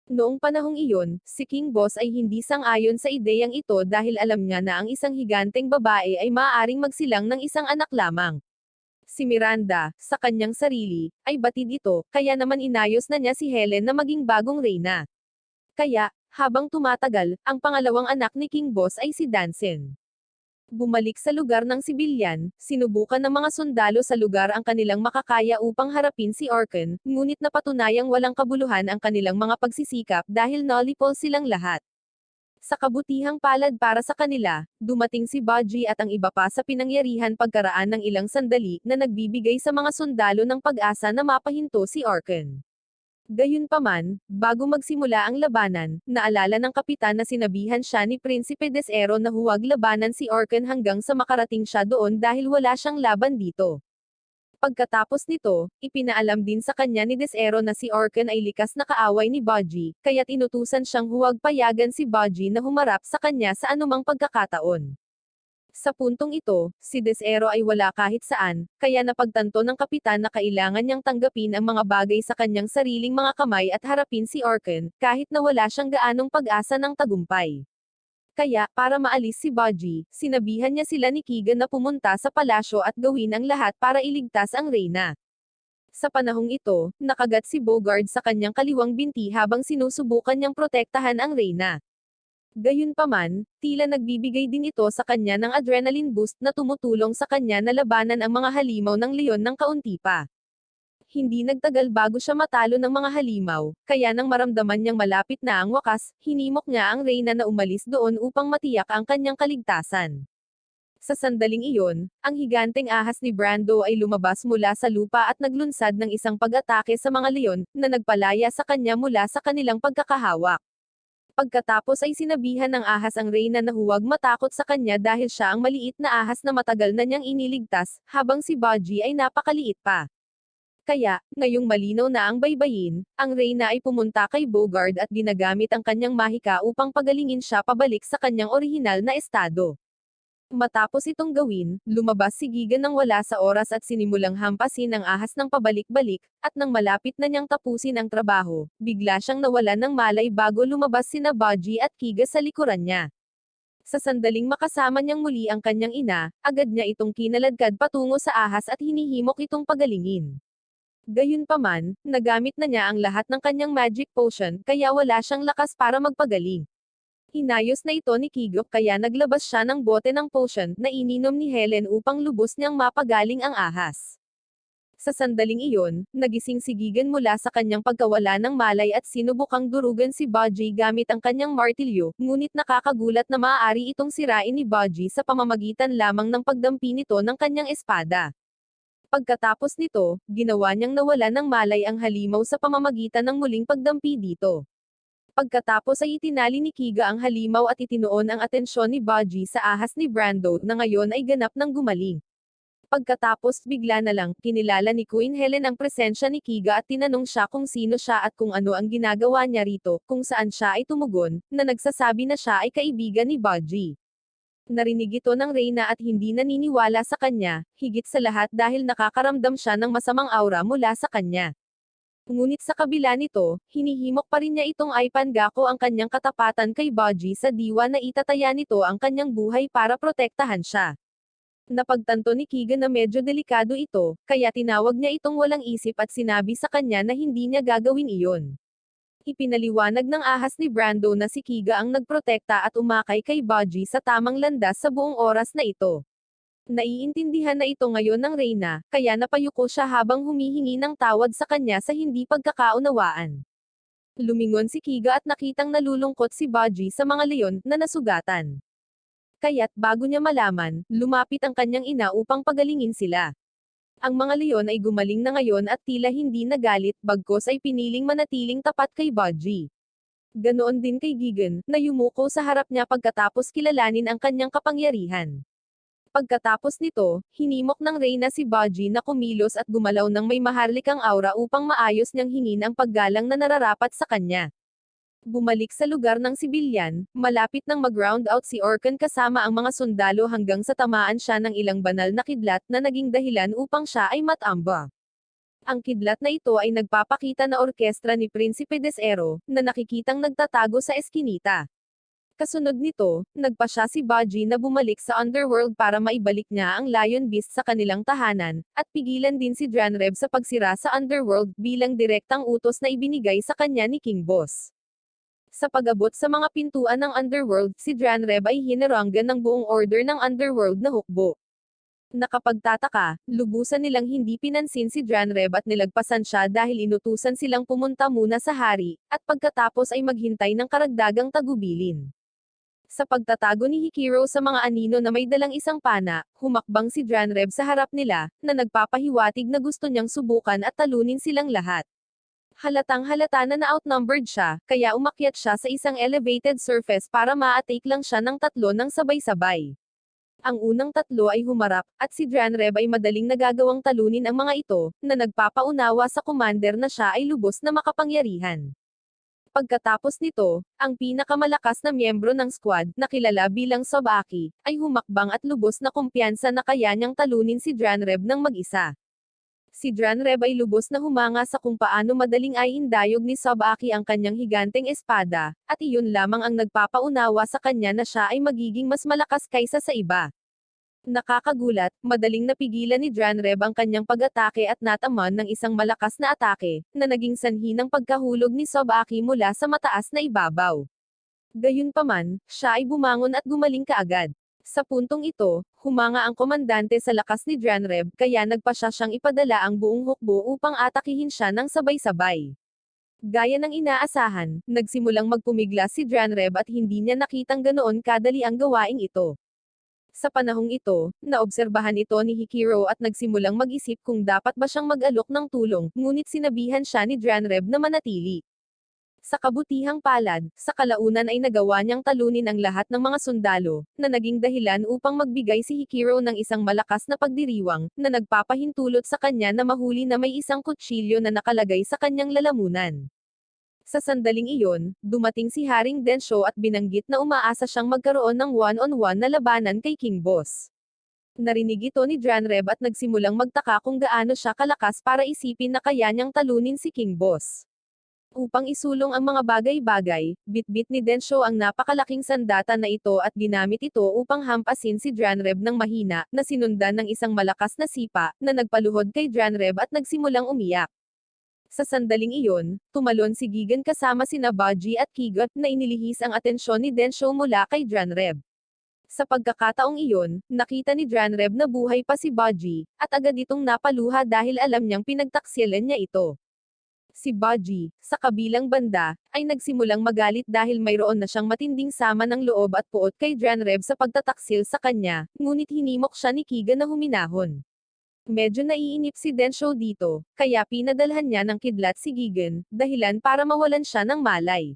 Noong panahong iyon, si King Boss ay hindi sang-ayon sa ideyang ito dahil alam niya na ang isang higanteng babae ay maaaring magsilang ng isang anak lamang. Si Miranda, sa kanyang sarili, ay batid ito, kaya naman inayos na niya si Helen na maging bagong reyna. Kaya, habang tumatagal, ang pangalawang anak ni King Boss ay si Dansen. Bumalik sa lugar ng sibilyan, sinubukan ng mga sundalo sa lugar ang kanilang makakaya upang harapin si Orkan, ngunit napatunayang walang kabuluhan ang kanilang mga pagsisikap dahil nolipol silang lahat. Sa kabutihang palad para sa kanila, dumating si Baji at ang iba pa sa pinangyarihan pagkaraan ng ilang sandali na nagbibigay sa mga sundalo ng pag-asa na mapahinto si Orkan. Gayunpaman, bago magsimula ang labanan, naalala ng kapitan na sinabihan siya ni Prinsipe Desero na huwag labanan si Orkan hanggang sa makarating siya doon dahil wala siyang laban dito. Pagkatapos nito, ipinaalam din sa kanya ni Desero na si Orkan ay likas na kaaway ni Baji, kaya't inutusan siyang huwag payagan si Baji na humarap sa kanya sa anumang pagkakataon. Sa puntong ito, si Desero ay wala kahit saan, kaya napagtanto ng kapitan na kailangan niyang tanggapin ang mga bagay sa kanyang sariling mga kamay at harapin si Orkan, kahit na wala siyang gaanong pag-asa ng tagumpay. Kaya, para maalis si Baji, sinabihan niya sila ni Keegan na pumunta sa palasyo at gawin ang lahat para iligtas ang reyna. Sa panahong ito, nakagat si Bogard sa kanyang kaliwang binti habang sinusubukan niyang protektahan ang reyna. Gayunpaman, tila nagbibigay din ito sa kanya ng adrenaline boost na tumutulong sa kanya na labanan ang mga halimaw ng leon ng kaunti pa. Hindi nagtagal bago siya matalo ng mga halimaw, kaya nang maramdaman niyang malapit na ang wakas, hinimok niya ang reyna na umalis doon upang matiyak ang kanyang kaligtasan. Sa sandaling iyon, ang higanteng ahas ni Brando ay lumabas mula sa lupa at naglunsad ng isang pag-atake sa mga leon, na nagpalaya sa kanya mula sa kanilang pagkakahawak. Pagkatapos ay sinabihan ng ahas ang reyna na huwag matakot sa kanya dahil siya ang maliit na ahas na matagal na niyang iniligtas, habang si Baji ay napakaliit pa. Kaya, ngayong malinaw na ang baybayin, ang Reyna ay pumunta kay Bogard at ginagamit ang kanyang mahika upang pagalingin siya pabalik sa kanyang orihinal na estado. Matapos itong gawin, lumabas si Gigan nang wala sa oras at sinimulang hampasin ang ahas ng pabalik-balik, at nang malapit na niyang tapusin ang trabaho, bigla siyang nawalan ng malay bago lumabas sina Baji at Kiga sa likuran niya. Sa sandaling makasama niyang muli ang kanyang ina, agad niya itong kinaladkad patungo sa ahas at hinihimok itong pagalingin. Gayunpaman, nagamit na niya ang lahat ng kanyang magic potion, kaya wala siyang lakas para magpagaling. Inayos na ito ni Kigok kaya naglabas siya ng bote ng potion na ininom ni Helen upang lubos niyang mapagaling ang ahas. Sa sandaling iyon, nagising si Gigan mula sa kanyang pagkawala ng malay at sinubukang durugan si Baji gamit ang kanyang martilyo, ngunit nakakagulat na maaari itong sirain ni Baji sa pamamagitan lamang ng pagdampi nito ng kanyang espada. Pagkatapos nito, ginawa niyang nawala ng malay ang halimaw sa pamamagitan ng muling pagdampi dito. Pagkatapos ay itinali ni Kiga ang halimaw at itinuon ang atensyon ni Baji sa ahas ni Brando na ngayon ay ganap ng gumaling. Pagkatapos bigla na lang, kinilala ni Queen Helen ang presensya ni Kiga at tinanong siya kung sino siya at kung ano ang ginagawa niya rito, kung saan siya ay tumugon, na nagsasabi na siya ay kaibigan ni Baji. Narinig ito ng Reyna at hindi naniniwala sa kanya, higit sa lahat dahil nakakaramdam siya ng masamang aura mula sa kanya. Ngunit sa kabila nito, hinihimok pa rin niya itong Ipangako ang kanyang katapatan kay Baji sa diwa na itataya nito ang kanyang buhay para protektahan siya. Napagtanto ni Kiga na medyo delikado ito, kaya tinawag niya itong walang isip at sinabi sa kanya na hindi niya gagawin iyon. Ipinaliwanag ng ahas ni Brando na si Kiga ang nagprotekta at umakay kay Baji sa tamang landas sa buong oras na ito. Naiintindihan na ito ngayon ng Reyna, kaya napayuko siya habang humihingi ng tawad sa kanya sa hindi pagkakaunawaan. Lumingon si Kiga at nakitang nalulungkot si Baji sa mga leon na nasugatan. Kaya't bago niya malaman, lumapit ang kanyang ina upang pagalingin sila. Ang mga leon ay gumaling na ngayon at tila hindi nagalit, bagkos ay piniling manatiling tapat kay Baji. Ganoon din kay Gigan, na yumuko sa harap niya pagkatapos kilalanin ang kanyang kapangyarihan. Pagkatapos nito, hinimok ng Reyna si Baji na kumilos at gumalaw ng may maharlikang aura upang maayos niyang hingin ang paggalang na nararapat sa kanya. Bumalik sa lugar ng sibilyan, malapit nang mag-round out si Orkan kasama ang mga sundalo hanggang sa tamaan siya ng ilang banal na kidlat na naging dahilan upang siya ay matamba. Ang kidlat na ito ay nagpapakita na orkestra ni Prinsipe Desero, na nakikitang nagtatago sa eskinita. Kasunod nito, nagpa siya si Baji na bumalik sa underworld para maibalik niya ang Lion Beast sa kanilang tahanan, at pigilan din si Dranreb sa pagsira sa underworld bilang direktang utos na ibinigay sa kanya ni King Boss. Sa pag-abot sa mga pintuan ng underworld, si Dranreb ay hinaranggan ng buong order ng underworld na hukbo. Nakapagtataka, lubusan nilang hindi pinansin si Dranreb at nilagpasan siya dahil inutusan silang pumunta muna sa hari, at pagkatapos ay maghintay ng karagdagang tagubilin. Sa pagtatago ni Hikiro sa mga anino na may dalang isang pana, humakbang si Dranreb sa harap nila, na nagpapahiwatig na gusto niyang subukan at talunin silang lahat. Halatang-halata na na-outnumbered siya, kaya umakyat siya sa isang elevated surface para ma-atake lang siya ng tatlo ng sabay-sabay. Ang unang tatlo ay humarap, at si Dranreb ay madaling nagagawang talunin ang mga ito, na nagpapaunawa sa commander na siya ay lubos na makapangyarihan. Pagkatapos nito, ang pinakamalakas na miyembro ng squad, na kilala bilang Sobaki, ay humakbang at lubos na kumpiyansa na kaya niyang talunin si Dranreb ng mag-isa. Si Dranreb ay lubos na humanga sa kung paano madaling ay indayog ni Sobaki ang kanyang higanteng espada, at iyon lamang ang nagpapaunawa sa kanya na siya ay magiging mas malakas kaysa sa iba. Nakakagulat, madaling napigilan ni Dranreb ang kanyang pag-atake at nataman ng isang malakas na atake, na naging sanhi ng pagkahulog ni Sobaki mula sa mataas na ibabaw. Gayunpaman, siya ay bumangon at gumaling kaagad. Sa puntong ito, humanga ang komandante sa lakas ni Dranreb kaya nagpa siya siyang ipadala ang buong hukbo upang atakihin siya ng sabay-sabay. Gaya ng inaasahan, nagsimulang magpumiglas si Dranreb at hindi niya nakitang ganoon kadali ang gawaing ito. Sa panahong ito, naobserbahan ito ni Hikiro at nagsimulang mag-isip kung dapat ba siyang mag-alok ng tulong, ngunit sinabihan siya ni Dranreb na manatili. Sa kabutihang palad, sa kalaunan ay nagawa niyang talunin ang lahat ng mga sundalo, na naging dahilan upang magbigay si Hikiro ng isang malakas na pagdiriwang, na nagpapahintulot sa kanya na mahuli na may isang kutsilyo na nakalagay sa kanyang lalamunan. Sa sandaling iyon, dumating si Haring Densho at binanggit na umaasa siyang magkaroon ng one-on-one na labanan kay King Boss. Narinig ito ni Janreb at nagsimulang magtaka kung gaano siya kalakas para isipin na kaya niyang talunin si King Boss. Upang isulong ang mga bagay-bagay, bitbit ni Densho ang napakalaking sandata na ito at ginamit ito upang hampasin si Janreb ng mahina, na sinundan ng isang malakas na sipa, na nagpaluhod kay Janreb at nagsimulang umiyak. Sa sandaling iyon, tumalon si Gigan kasama sina Baji at Kigot na inilihis ang atensyon ni Densho mula kay Janreb. Sa pagkakataong iyon, nakita ni Janreb na buhay pa si Baji, at agad itong napaluha dahil alam niyang pinagtaksilan niya ito. Si Baji, sa kabilang banda, ay nagsimulang magalit dahil mayroon na siyang matinding sama ng loob at puot kay Janreb sa pagtataksil sa kanya, ngunit hinimok siya ni Kiga na huminahon. Medyo naiinip si Densho dito, kaya pinadalhan niya ng kidlat si Gigan, dahilan para mawalan siya ng malay.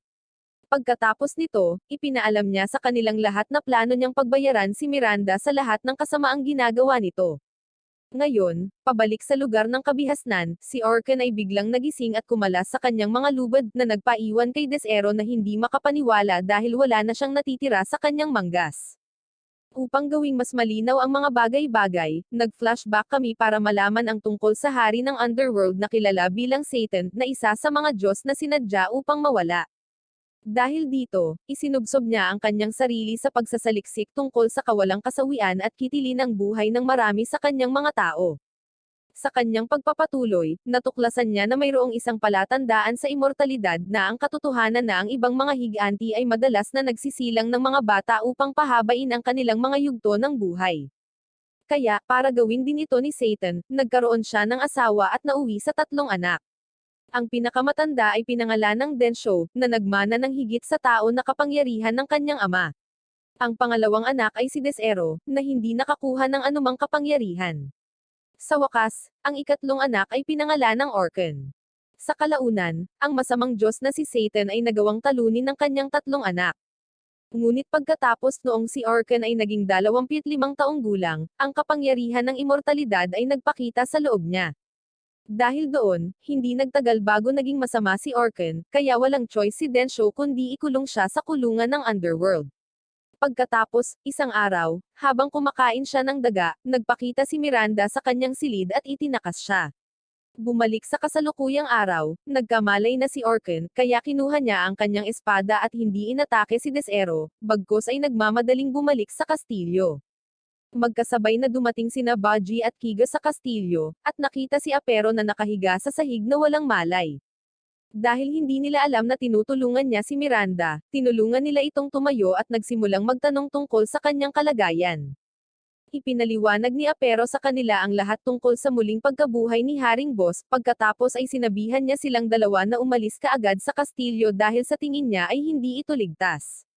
Pagkatapos nito, ipinaalam niya sa kanilang lahat na plano niyang pagbayaran si Miranda sa lahat ng kasamaang ginagawa nito. Ngayon, pabalik sa lugar ng kabihasnan, si Orkan ay biglang nagising at kumalas sa kanyang mga lubad na nagpaiwan kay Desero na hindi makapaniwala dahil wala na siyang natitira sa kanyang manggas. Upang gawing mas malinaw ang mga bagay-bagay, nag-flashback kami para malaman ang tungkol sa hari ng underworld na kilala bilang Satan, na isa sa mga Diyos na sinadya upang mawala. Dahil dito, isinubsob niya ang kanyang sarili sa pagsasaliksik tungkol sa kawalang kasawian at kitilin ng buhay ng marami sa kanyang mga tao. Sa kanyang pagpapatuloy, natuklasan niya na mayroong isang palatandaan sa immortalidad na ang katotohanan na ang ibang mga higanti ay madalas na nagsisilang ng mga bata upang pahabain ang kanilang mga yugto ng buhay. Kaya, para gawin din ito ni Satan, nagkaroon siya ng asawa at nauwi sa 3 anak. Ang pinakamatanda ay pinangalan ng Densho, na nagmana ng higit sa tao na kapangyarihan ng kanyang ama. Ang pangalawang anak ay si Desero, na hindi nakakuha ng anumang kapangyarihan. Sa wakas, ang ikatlong anak ay pinangalan ng Orkan. Sa kalaunan, ang masamang Diyos na si Satan ay nagawang talunin ng kanyang 3 anak. Ngunit pagkatapos noong si Orkan ay naging 25 taong gulang, ang kapangyarihan ng immortalidad ay nagpakita sa loob niya. Dahil doon, hindi nagtagal bago naging masama si Orkan, kaya walang choice si Densho kundi ikulong siya sa kulungan ng underworld. Pagkatapos, isang araw, habang kumakain siya ng daga, nagpakita si Miranda sa kanyang silid at itinakas siya. Bumalik sa kasalukuyang araw, nagkamalay na si Orkan, kaya kinuha niya ang kanyang espada at hindi inatake si Desero, bagkus ay nagmamadaling bumalik sa kastilyo. Magkasabay na dumating sina Baji at Kiga sa kastilyo, at nakita si Apero na nakahiga sa sahig na walang malay. Dahil hindi nila alam na tinutulungan niya si Miranda, tinulungan nila itong tumayo at nagsimulang magtanong tungkol sa kanyang kalagayan. Ipinaliwanag ni Apero sa kanila ang lahat tungkol sa muling pagkabuhay ni Haring Boss, pagkatapos ay sinabihan niya silang dalawa na umalis kaagad sa kastilyo dahil sa tingin niya ay hindi ito ligtas.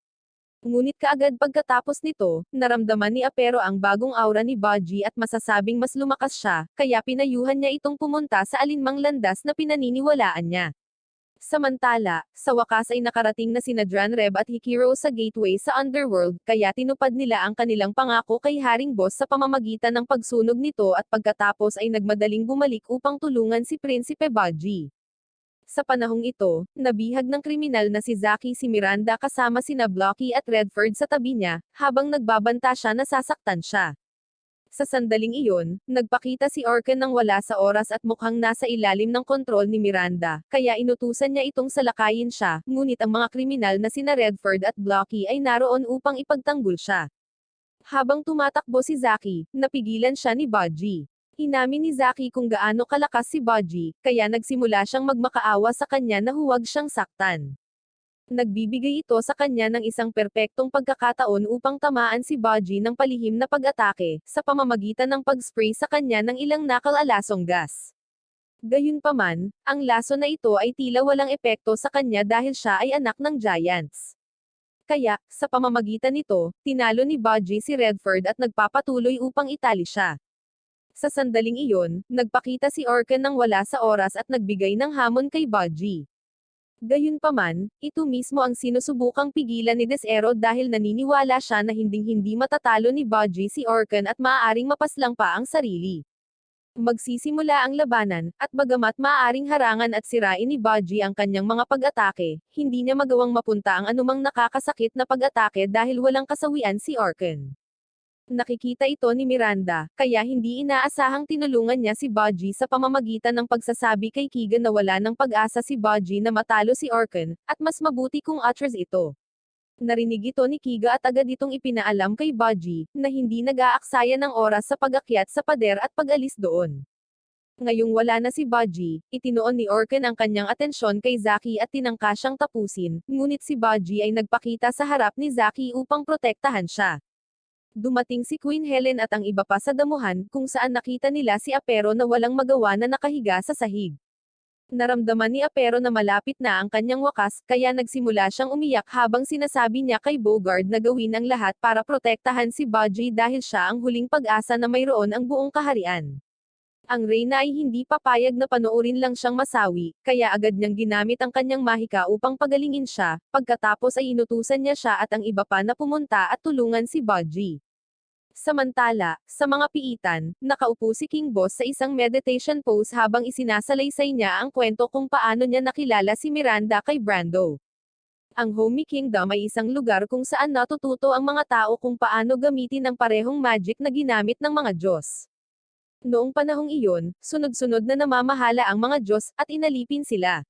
Ngunit kaagad pagkatapos nito, naramdaman ni Apero ang bagong aura ni Baji at masasabing mas lumakas siya, kaya pinayuhan niya itong pumunta sa alinmang landas na pinaniniwalaan niya. Samantala, sa wakas ay nakarating na sina Janreb at Hikiro sa gateway sa underworld, kaya tinupad nila ang kanilang pangako kay Haring Boss sa pamamagitan ng pagsunog nito at pagkatapos ay nagmadaling bumalik upang tulungan si Prinsipe Baji. Sa panahong ito, nabihag ng kriminal na si Zaki si Miranda kasama sina Blocky at Redford sa tabi niya, habang nagbabanta siya na sasaktan siya. Sa sandaling iyon, nagpakita si Orkan nang wala sa oras at mukhang nasa ilalim ng kontrol ni Miranda, kaya inutusan niya itong salakayin siya, ngunit ang mga kriminal na sina Redford at Blocky ay naroon upang ipagtanggol siya. Habang tumatakbo si Zaki, napigilan siya ni Baji. Inamin ni Zaki kung gaano kalakas si Baji, kaya nagsimula siyang magmakaawa sa kanya na huwag siyang saktan. Nagbibigay ito sa kanya ng isang perpektong pagkakataon upang tamaan si Baji ng palihim na pag-atake, sa pamamagitan ng pag-spray sa kanya ng ilang nakal-alasong gas. Gayunpaman, ang laso na ito ay tila walang epekto sa kanya dahil siya ay anak ng Giants. Kaya, sa pamamagitan nito, tinalo ni Baji si Redford at nagpapatuloy upang itali siya. Sa sandaling iyon, nagpakita si Orkan nang wala sa oras at nagbigay ng hamon kay Baji. Gayunpaman, ito mismo ang sinusubukang pigilan ni Desero dahil naniniwala siya na hinding-hindi matatalo ni Budgie si Orkan at maaaring mapaslang pa ang sarili. Magsisimula ang labanan, at bagamat maaaring harangan at sirain ni Budgie ang kanyang mga pag-atake, hindi niya magawang mapunta ang anumang nakakasakit na pag-atake dahil walang kasawian si Orkan. Nakikita ito ni Miranda, kaya hindi inaasahang tinulungan niya si Budgie sa pamamagitan ng pagsasabi kay Keegan na wala ng pag-asa si Budgie na matalo si Orkan, at mas mabuti kung atras ito. Narinig ito ni Kiga at agad itong ipinaalam kay Budgie, na hindi nag-aaksaya ng oras sa pag-akyat sa pader at pag-alis doon. Ngayong wala na si Budgie, itinoon ni Orkan ang kanyang atensyon kay Zaki at tinangka siyang tapusin, ngunit si Budgie ay nagpakita sa harap ni Zaki upang protektahan siya. Dumating si Queen Helen at ang iba pa sa damuhan, kung saan nakita nila si Apero na walang magawa na nakahiga sa sahig. Naramdaman ni Apero na malapit na ang kanyang wakas, kaya nagsimula siyang umiyak habang sinasabi niya kay Bogard na gawin ang lahat para protektahan si Budgie dahil siya ang huling pag-asa na mayroon ang buong kaharian. Ang Reyna ay hindi papayag na panoorin lang siyang masawi, kaya agad niyang ginamit ang kanyang mahika upang pagalingin siya, pagkatapos ay inutusan niya siya at ang iba pa na pumunta at tulungan si Budgie. Samantala, sa mga piitan, nakaupo si King Boss sa isang meditation pose habang isinasalaysay niya ang kwento kung paano niya nakilala si Miranda kay Brando. Ang Homie Kingdom ay isang lugar kung saan natututo ang mga tao kung paano gamitin ang parehong magic na ginamit ng mga Diyos. Noong panahong iyon, sunod-sunod na namamahala ang mga Diyos, at inalipin sila.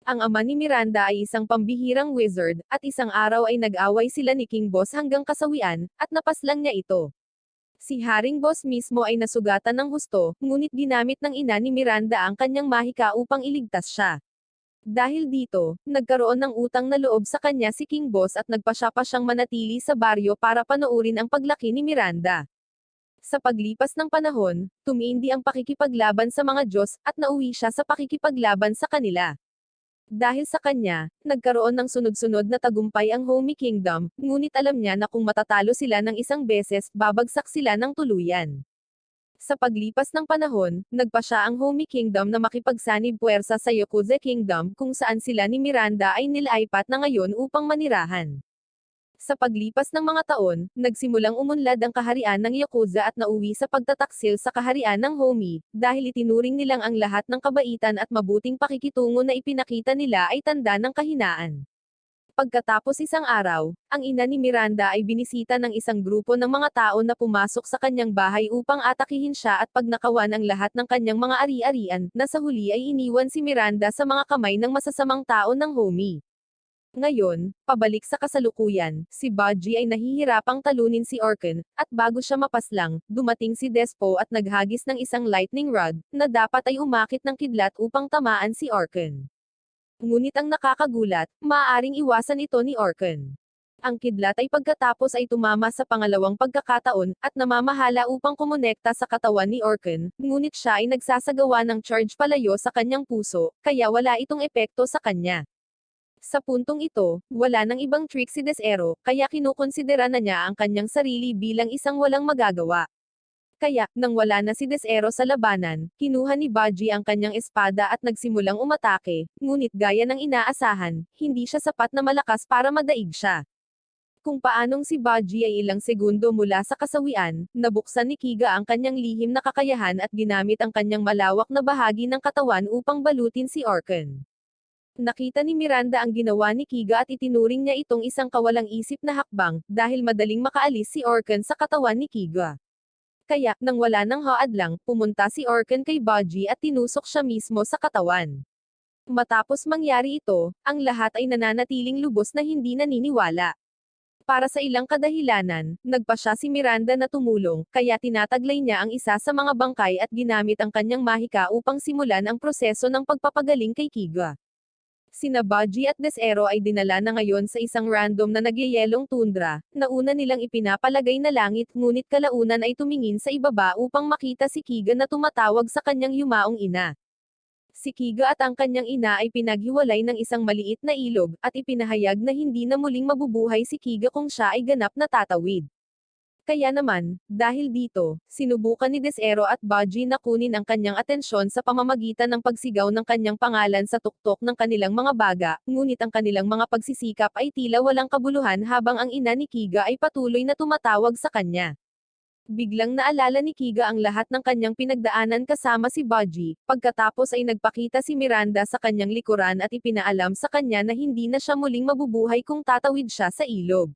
Ang ama ni Miranda ay isang pambihirang wizard, at isang araw ay nag-away sila ni King Boss hanggang kasawian, at napaslang niya ito. Si Haring Boss mismo ay nasugatan ng husto, ngunit ginamit ng ina ni Miranda ang kanyang mahika upang iligtas siya. Dahil dito, nagkaroon ng utang na loob sa kanya si King Boss at nagpasya pa siyang manatili sa baryo para panoorin ang paglaki ni Miranda. Sa paglipas ng panahon, tumindi ang pakikipaglaban sa mga Diyos, at nauwi siya sa pakikipaglaban sa kanila. Dahil sa kanya, nagkaroon ng sunod-sunod na tagumpay ang Homie Kingdom, ngunit alam niya na kung matatalo sila ng isang beses, babagsak sila ng tuluyan. Sa paglipas ng panahon, nagpasya ang Homie Kingdom na makipagsanib puwersa sa Yakuza Kingdom kung saan sila ni Miranda ay nilaipat na ngayon upang manirahan. Sa paglipas ng mga taon, nagsimulang umunlad ang kaharian ng Yakuza at nauwi sa pagtataksil sa kaharian ng Homie, dahil itinuring nilang ang lahat ng kabaitan at mabuting pakikitungo na ipinakita nila ay tanda ng kahinaan. Pagkatapos isang araw, ang ina ni Miranda ay binisita ng isang grupo ng mga tao na pumasok sa kanyang bahay upang atakihin siya at pagnakawan ang lahat ng kanyang mga ari-arian, na sa huli ay iniwan si Miranda sa mga kamay ng masasamang tao ng Homie. Ngayon, pabalik sa kasalukuyan, si Budgie ay nahihirapang talunin si Orkan, at bago siya mapaslang, dumating si Despo at naghagis ng isang lightning rod, na dapat ay umakit ng kidlat upang tamaan si Orkan. Ngunit ang nakakagulat, maaaring iwasan ito ni Orkan. Ang kidlat ay pagkatapos ay tumama sa pangalawang pagkakataon, at namamahala upang kumonekta sa katawan ni Orkan, ngunit siya ay nagsasagawa ng charge palayo sa kanyang puso, kaya wala itong epekto sa kanya. Sa puntong ito, wala nang ibang trick si Desero, kaya kinukonsidera na niya ang kanyang sarili bilang isang walang magagawa. Kaya, nang wala na si Desero sa labanan, kinuha ni Budgie ang kanyang espada at nagsimulang umatake, ngunit gaya ng inaasahan, hindi siya sapat na malakas para madaig siya. Kung paanong si Budgie ay ilang segundo mula sa kasawian, nabuksan ni Kiga ang kanyang lihim na kakayahan at ginamit ang kanyang malawak na bahagi ng katawan upang balutin si Orkan. Nakita ni Miranda ang ginawa ni Kiga at itinuring niya itong isang kawalang-isip na hakbang, dahil madaling makaalis si Orkan sa katawan ni Kiga. Kaya, nang wala ng haadlang, pumunta si Orkan kay Budgie at tinusok siya mismo sa katawan. Matapos mangyari ito, ang lahat ay nananatiling lubos na hindi naniniwala. Para sa ilang kadahilanan, nagpasya si Miranda na tumulong, kaya tinataglay niya ang isa sa mga bangkay at ginamit ang kanyang mahika upang simulan ang proseso ng pagpapagaling kay Kiga. Sina Budgie at Desero ay dinala na ngayon sa isang random na nagyayelong tundra, na una nilang ipinapalagay na langit ngunit kalaunan ay tumingin sa ibaba upang makita si Kiga na tumatawag sa kanyang yumaong ina. Si Kiga at ang kanyang ina ay pinaghiwalay ng isang maliit na ilog, at ipinahayag na hindi na muling mabubuhay si Kiga kung siya ay ganap na tatawid. Kaya naman, dahil dito, sinubukan ni Desero at Baji na kunin ang kanyang atensyon sa pamamagitan ng pagsigaw ng kanyang pangalan sa tuktok ng kanilang mga baga, ngunit ang kanilang mga pagsisikap ay tila walang kabuluhan habang ang ina ni Kiga ay patuloy na tumatawag sa kanya. Biglang naalala ni Kiga ang lahat ng kanyang pinagdaanan kasama si Baji, pagkatapos ay nagpakita si Miranda sa kanyang likuran at ipinaalam sa kanya na hindi na siya muling mabubuhay kung tatawid siya sa ilog.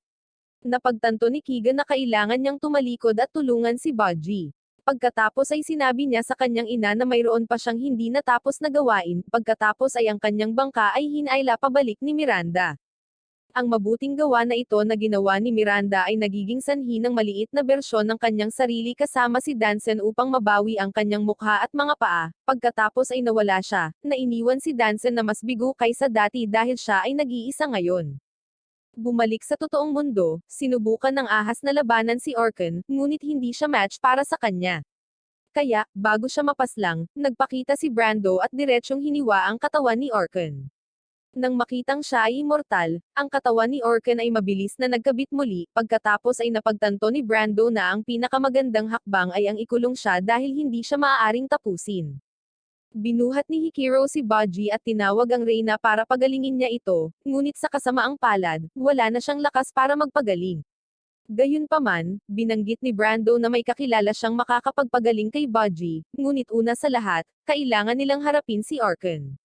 Napagtanto ni Kiga na kailangan niyang tumalikod at tulungan si Baji. Pagkatapos ay sinabi niya sa kanyang ina na mayroon pa siyang hindi natapos na gawain, pagkatapos ay ang kanyang bangka ay hinayla pabalik ni Miranda. Ang mabuting gawa na ito na ginawa ni Miranda ay nagiging sanhi ng maliit na bersyon ng kanyang sarili kasama si Dansen upang mabawi ang kanyang mukha at mga paa, pagkatapos ay nawala siya, na iniwan si Dansen na mas bigo kaysa dati dahil siya ay nag-iisa ngayon. Bumalik sa totoong mundo, sinubukan ng ahas na labanan si Orkan, ngunit hindi siya match para sa kanya. Kaya, bago siya mapaslang, nagpakita si Brando at diretsyong hiniwa ang katawan ni Orkan. Nang makitang siya ay immortal, ang katawan ni Orkan ay mabilis na nagkabit muli, pagkatapos ay napagtanto ni Brando na ang pinakamagandang hakbang ay ang ikulong siya dahil hindi siya maaaring tapusin. Binuhat ni Hikiro si Baji at tinawag ang Reyna para pagalingin niya ito, ngunit sa kasamaang palad, wala na siyang lakas para magpagaling. Gayunpaman, binanggit ni Brando na may kakilala siyang makakapagpagaling kay Baji, ngunit una sa lahat, kailangan nilang harapin si Orkan.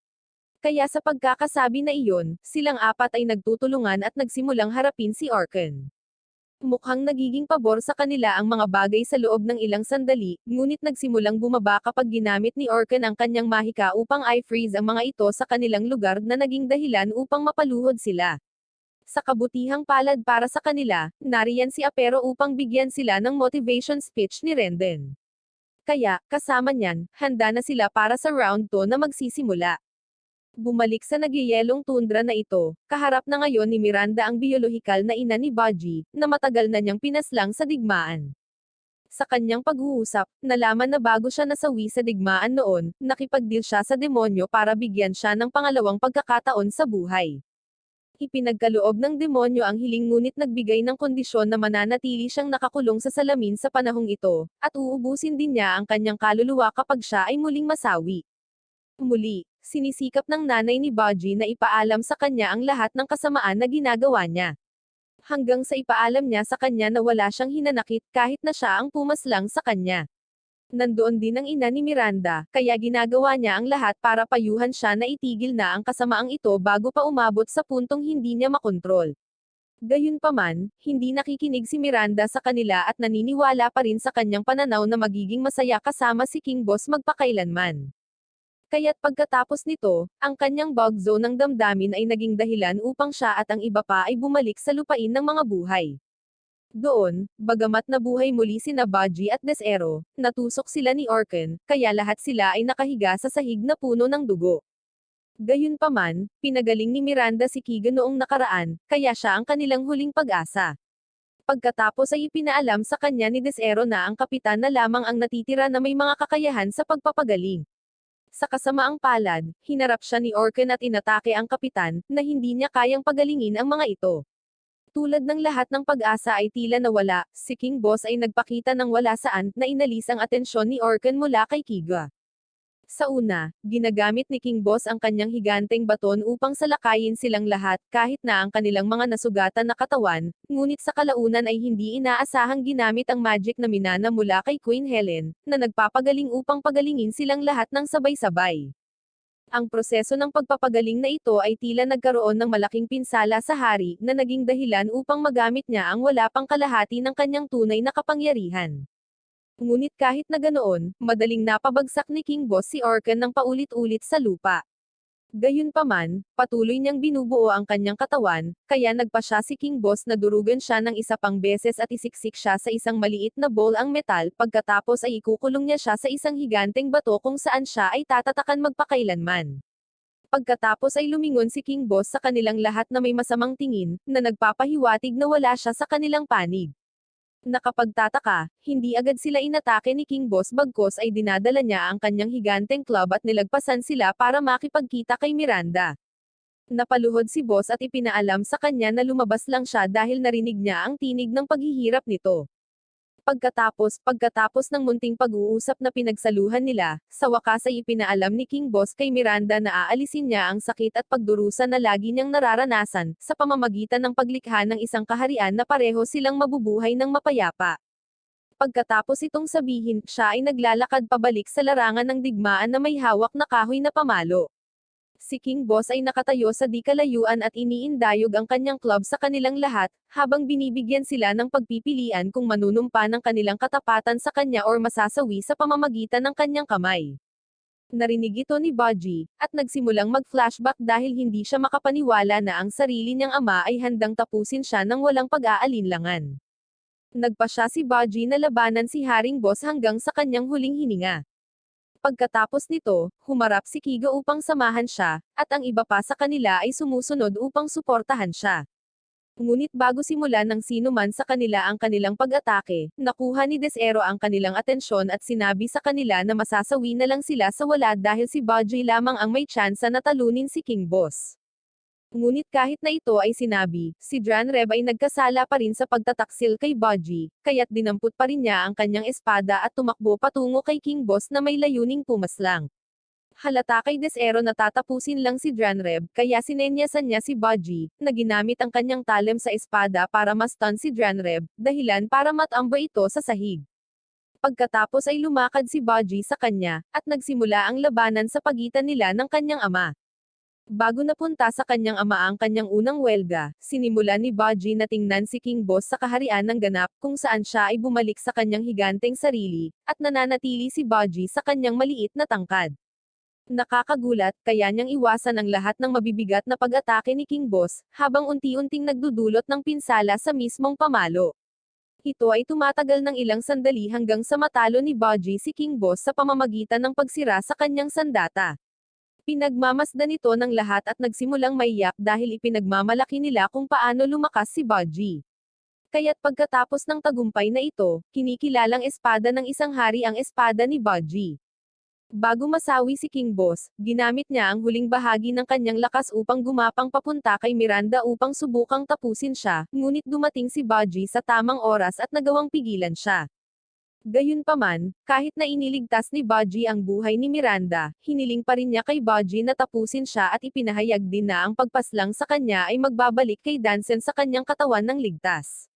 Kaya sa pagkakasabi na iyon, silang apat ay nagtutulungan at nagsimulang harapin si Orkan. Mukhang nagiging pabor sa kanila ang mga bagay sa loob ng ilang sandali, ngunit nagsimulang bumaba kapag ginamit ni Orkan ang kanyang mahika upang i-freeze ang mga ito sa kanilang lugar na naging dahilan upang mapaluhod sila. Sa kabutihang palad para sa kanila, nariyan si Apero upang bigyan sila ng motivation speech ni Renden. Kaya, kasama niyan, handa na sila para sa round 2 na magsisimula. Bumalik sa nagyayelong tundra na ito, kaharap na ngayon ni Miranda ang biolohikal na ina ni Baji, na matagal na niyang pinaslang sa digmaan. Sa kanyang pag-uusap, nalaman na bago siya nasawi sa digmaan noon, nakipagdeal siya sa demonyo para bigyan siya ng pangalawang pagkakataon sa buhay. Ipinagkaloob ng demonyo ang hiling ngunit nagbigay ng kondisyon na mananatili siyang nakakulong sa salamin sa panahong ito, at uubusin din niya ang kanyang kaluluwa kapag siya ay muling masawi. Muli, sinisikap ng nanay ni Baji na ipaalam sa kanya ang lahat ng kasamaan na ginagawa niya. Hanggang sa ipaalam niya sa kanya na wala siyang hinanakit kahit na siya ang pumaslang sa kanya. Nandoon din ang ina ni Miranda, kaya ginagawa niya ang lahat para payuhan siya na itigil na ang kasamaang ito bago pa umabot sa puntong hindi niya makontrol. Gayunpaman, hindi nakikinig si Miranda sa kanila at naniniwala pa rin sa kanyang pananaw na magiging masaya kasama si King Boss magpakailanman. Kaya't pagkatapos nito, ang kanyang bug zone ng damdamin ay naging dahilan upang siya at ang iba pa ay bumalik sa lupain ng mga buhay. Doon, bagamat nabuhay muli sina Baji at Desero, natusok sila ni Orkan, kaya lahat sila ay nakahiga sa sahig na puno ng dugo. Gayunpaman, pinagaling ni Miranda si Kiga noong nakaraan, kaya siya ang kanilang huling pag-asa. Pagkatapos ay ipinaalam sa kanya ni Desero na ang kapitan na lamang ang natitira na may mga kakayahan sa pagpapagaling. Sa kasamaang palad, hinarap siya ni Orkan at inatake ang kapitan, na hindi niya kayang pagalingin ang mga ito. Tulad ng lahat ng pag-asa ay tila nawala, si King Boss ay nagpakita ng wala saan, na inalis ang atensyon ni Orkan mula kay Kiga. Sa una, ginagamit ni King Boss ang kanyang higanteng baton upang salakayin silang lahat, kahit na ang kanilang mga nasugatan na katawan, ngunit sa kalaunan ay hindi inaasahang ginamit ang magic na minana mula kay Queen Helen, na nagpapagaling upang pagalingin silang lahat ng sabay-sabay. Ang proseso ng pagpapagaling na ito ay tila nagkaroon ng malaking pinsala sa hari, na naging dahilan upang magamit niya ang wala pang kalahati ng kanyang tunay na kapangyarihan. Ngunit kahit na ganoon, madaling napabagsak ni King Boss si Orkan ng paulit-ulit sa lupa. Gayunpaman, patuloy niyang binubuo ang kanyang katawan, kaya nagpa siya si King Boss na durugan siya ng isa pang beses at isiksik siya sa isang maliit na bowl ang metal, pagkatapos ay ikukulong niya siya sa isang higanteng bato kung saan siya ay tatatakan magpakailanman. Pagkatapos ay lumingon si King Boss sa kanilang lahat na may masamang tingin, na nagpapahiwatig na wala siya sa kanilang panig. Nakapagtataka, hindi agad sila inatake ni King Boss bagkos ay dinadala niya ang kanyang higanteng club at nilagpasan sila para makipagkita kay Miranda. Napaluhod si Boss at ipinaalam sa kanya na lumabas lang siya dahil narinig niya ang tinig ng paghihirap nito. Pagkatapos ng munting pag-uusap na pinagsaluhan nila, sa wakas ay ipinaalam ni King Boss kay Miranda na aalisin niya ang sakit at pagdurusa na lagi niyang nararanasan, sa pamamagitan ng paglikha ng isang kaharian na pareho silang mabubuhay ng mapayapa. Pagkatapos itong sabihin, siya ay naglalakad pabalik sa larangan ng digmaan na may hawak na kahoy na pamalo. Si King Boss ay nakatayo sa di kalayuan at iniindayog ang kanyang club sa kanilang lahat, habang binibigyan sila ng pagpipilian kung manunumpa ng kanilang katapatan sa kanya or masasawi sa pamamagitan ng kanyang kamay. Narinig ito ni Budgie, at nagsimulang mag-flashback dahil hindi siya makapaniwala na ang sarili niyang ama ay handang tapusin siya ng walang pag-aalinlangan. Nagpa siya si Budgie na labanan si Haring Boss hanggang sa kanyang huling hininga. Pagkatapos nito, humarap si Kiga upang samahan siya, at ang iba pa sa kanila ay sumusunod upang suportahan siya. Ngunit bago simulan ng sino man sa kanila ang kanilang pag-atake, nakuha ni Desero ang kanilang atensyon at sinabi sa kanila na masasawi na lang sila sa wala dahil si Budgie lamang ang may tsansa na talunin si King Boss. Ngunit kahit na ito ay sinabi, si Dranreb ay nagkasala pa rin sa pagtataksil kay Budgie, kaya't dinampot pa rin niya ang kanyang espada at tumakbo patungo kay King Boss na may layuning pumaslang. Halata kay Desero na tatapusin lang si Dranreb, kaya sinenyasan niya si Budgie, na ginamit ang kanyang talem sa espada para ma-stun si Dranreb, dahilan para matamba ito sa sahig. Pagkatapos ay lumakad si Budgie sa kanya, at nagsimula ang labanan sa pagitan nila ng kanyang ama. Bago napunta sa kanyang ama ang kanyang unang welga, sinimula ni Budgie na tingnan si King Boss sa kaharian ng ganap kung saan siya ay bumalik sa kanyang higanteng sarili, at nananatili si Budgie sa kanyang maliit na tangkad. Nakakagulat, kaya niyang iwasan ang lahat ng mabibigat na pag-atake ni King Boss, habang unti-unting nagdudulot ng pinsala sa mismong pamalo. Ito ay tumatagal ng ilang sandali hanggang sa matalo ni Budgie si King Boss sa pamamagitan ng pagsira sa kanyang sandata. Pinagmamasdan ito ng lahat at nagsimulang maiyak dahil ipinagmamalaki nila kung paano lumakas si Budgie. Kaya't pagkatapos ng tagumpay na ito, kinikilalang espada ng isang hari ang espada ni Budgie. Bago masawi si King Boss, ginamit niya ang huling bahagi ng kanyang lakas upang gumapang papunta kay Miranda upang subukang tapusin siya, ngunit dumating si Budgie sa tamang oras at nagawang pigilan siya. Gayunpaman, kahit na iniligtas ni Budgie ang buhay ni Miranda, hiniling pa rin niya kay Budgie na tapusin siya at ipinahayag din na ang pagpaslang sa kanya ay magbabalik kay Dansen sa kanyang katawan ng ligtas.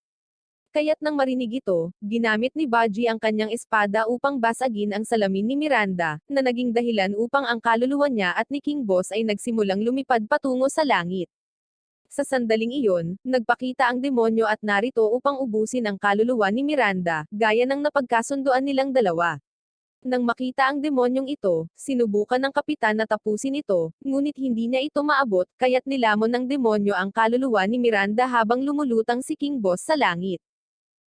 Kaya't nang marinig ito, ginamit ni Budgie ang kanyang espada upang basagin ang salamin ni Miranda, na naging dahilan upang ang kaluluwa niya at ni King Boss ay nagsimulang lumipad patungo sa langit. Sa sandaling iyon, nagpakita ang demonyo at narito upang ubusin ang kaluluwa ni Miranda, gaya ng napagkasunduan nilang dalawa. Nang makita ang demonyong ito, sinubukan ng kapitan na tapusin ito, ngunit hindi niya ito maabot, kaya't nilamon ng demonyo ang kaluluwa ni Miranda habang lumulutang si King Boss sa langit.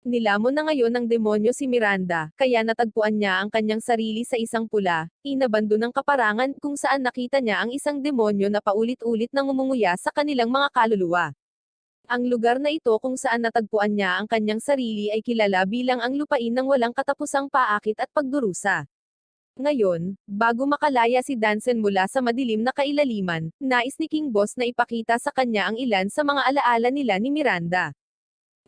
Nilamon na ngayon ng demonyo si Miranda, kaya natagpuan niya ang kanyang sarili sa isang pula, inabando ng kaparangan kung saan nakita niya ang isang demonyo na paulit-ulit nang umunguya sa kanilang mga kaluluwa. Ang lugar na ito kung saan natagpuan niya ang kanyang sarili ay kilala bilang ang lupain ng walang katapusang paakit at pagdurusa. Ngayon, bago makalaya si Dansen mula sa madilim na kailaliman, nais ni King Boss na ipakita sa kanya ang ilan sa mga alaala nila ni Miranda.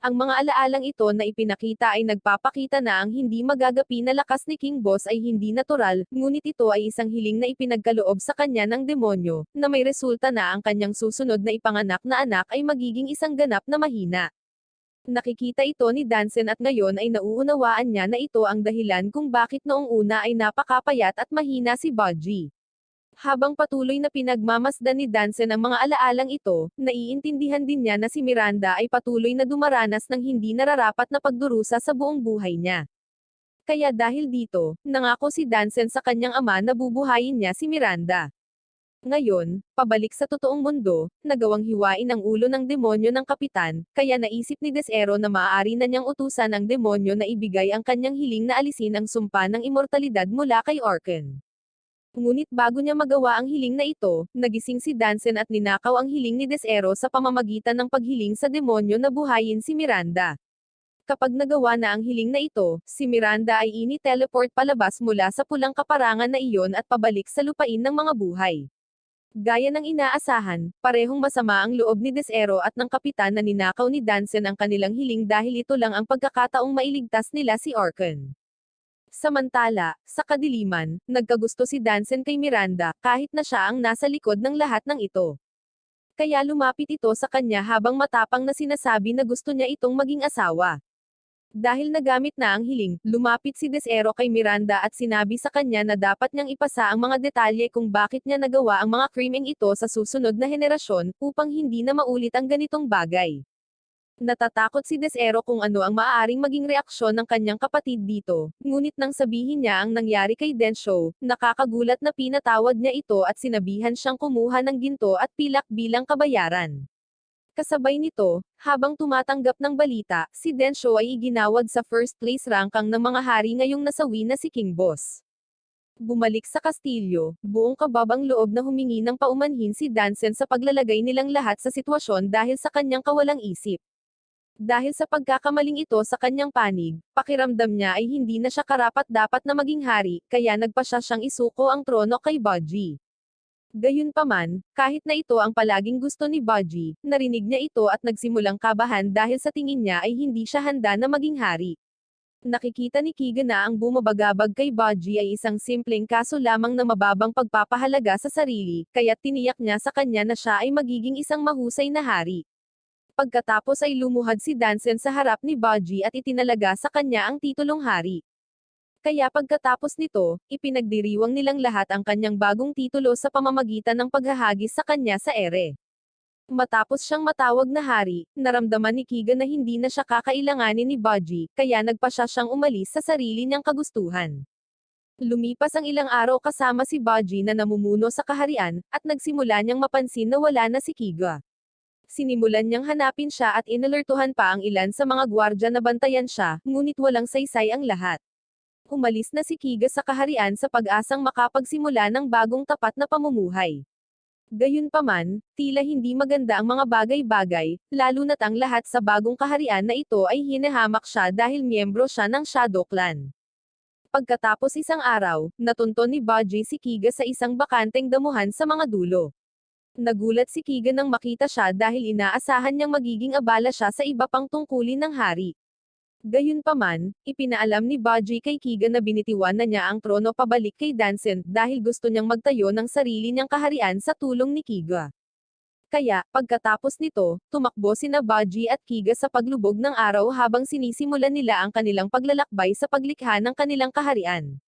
Ang mga alaalang ito na ipinakita ay nagpapakita na ang hindi magagapi na lakas ni King Boss ay hindi natural, ngunit ito ay isang hiling na ipinagkaloob sa kanya ng demonyo, na may resulta na ang kanyang susunod na ipanganak na anak ay magiging isang ganap na mahina. Nakikita ito ni Dansen at ngayon ay nauunawaan niya na ito ang dahilan kung bakit noong una ay napakapayat at mahina si Budgie. Habang patuloy na pinagmamasdan ni Dansen ang mga alaalang ito, naiintindihan din niya na si Miranda ay patuloy na dumaranas ng hindi nararapat na pagdurusa sa buong buhay niya. Kaya dahil dito, nangako si Dansen sa kanyang ama na bubuhayin niya si Miranda. Ngayon, pabalik sa totoong mundo, nagawang hiwain ang ulo ng demonyo ng kapitan, kaya naisip ni Desero na maaari na niyang utusan ang demonyo na ibigay ang kanyang hiling na alisin ang sumpa ng immortalidad mula kay Orken. Ngunit bago niya magawa ang hiling na ito, nagising si Dansen at ninakaw ang hiling ni Desero sa pamamagitan ng paghiling sa demonyo na buhayin si Miranda. Kapag nagawa na ang hiling na ito, si Miranda ay ini-teleport palabas mula sa pulang kaparangan na iyon at pabalik sa lupain ng mga buhay. Gaya ng inaasahan, parehong masama ang loob ni Desero at ng kapitan na ninakaw ni Dansen ang kanilang hiling dahil ito lang ang pagkakataong mailigtas nila si Orkan. Samantala, sa kadiliman, nagkagusto si Dansen kay Miranda, kahit na siya ang nasa likod ng lahat ng ito. Kaya lumapit ito sa kanya habang matapang na sinasabi na gusto niya itong maging asawa. Dahil nagamit na ang hiling, lumapit si Desero kay Miranda at sinabi sa kanya na dapat niyang ipasa ang mga detalye kung bakit niya nagawa ang mga krimeng ito sa susunod na henerasyon, upang hindi na maulit ang ganitong bagay. Natatakot si Desero kung ano ang maaaring maging reaksyon ng kanyang kapatid dito, ngunit nang sabihin niya ang nangyari kay Densho, nakakagulat na pinatawad niya ito at sinabihan siyang kumuha ng ginto at pilak bilang kabayaran. Kasabay nito, habang tumatanggap ng balita, si Densho ay iginawad sa first place ranking ng mga hari ngayong nasawi na si King Boss. Bumalik sa kastilyo, buong kababang loob na humingi ng paumanhin si Dansen sa paglalagay nilang lahat sa sitwasyon dahil sa kanyang kawalang isip. Dahil sa pagkakamaling ito sa kanyang panig, pakiramdam niya ay hindi na siya karapat-dapat na maging hari, kaya nagpa siyang isuko ang trono kay Baji. Gayunpaman, kahit na ito ang palaging gusto ni Baji, narinig niya ito at nagsimulang kabahan dahil sa tingin niya ay hindi siya handa na maging hari. Nakikita ni Kiga na ang bumabagabag kay Baji ay isang simpleng kaso lamang na mababang pagpapahalaga sa sarili, kaya tiniyak niya sa kanya na siya ay magiging isang mahusay na hari. Pagkatapos ay lumuhad si Dansen sa harap ni Baji at itinalaga sa kanya ang titulong hari. Kaya pagkatapos nito, ipinagdiriwang nilang lahat ang kanyang bagong titulo sa pamamagitan ng paghahagis sa kanya sa ere. Matapos siyang matawag na hari, naramdaman ni Kiga na hindi na siya kakailanganin ni Baji, kaya nagpa siyang umalis sa sarili niyang kagustuhan. Lumipas ang ilang araw kasama si Baji na namumuno sa kaharian, at nagsimula niyang mapansin na wala na si Kiga. Sinimulan niyang hanapin siya at inalertuhan pa ang ilan sa mga gwardya na bantayan siya, ngunit walang saysay ang lahat. Umalis na si Kiga sa kaharian sa pag-asang makapagsimula ng bagong tapat na pamumuhay. Gayunpaman, tila hindi maganda ang mga bagay-bagay, lalo na't ang lahat sa bagong kaharian na ito ay hinahamak siya dahil miyembro siya ng Shadow Clan. Pagkatapos isang araw, natunton ni Baji si Kiga sa isang bakanteng damuhan sa mga dulo. Nagulat si Kiga nang makita siya dahil inaasahan niyang magiging abala siya sa iba pang tungkulin ng hari. Gayunpaman, ipinaalam ni Baji kay Kiga na binitiwan na niya ang trono pabalik kay Dansen dahil gusto niyang magtayo ng sarili niyang kaharian sa tulong ni Kiga. Kaya, pagkatapos nito, tumakbo sina Baji at Kiga sa paglubog ng araw habang sinisimulan nila ang kanilang paglalakbay sa paglikha ng kanilang kaharian.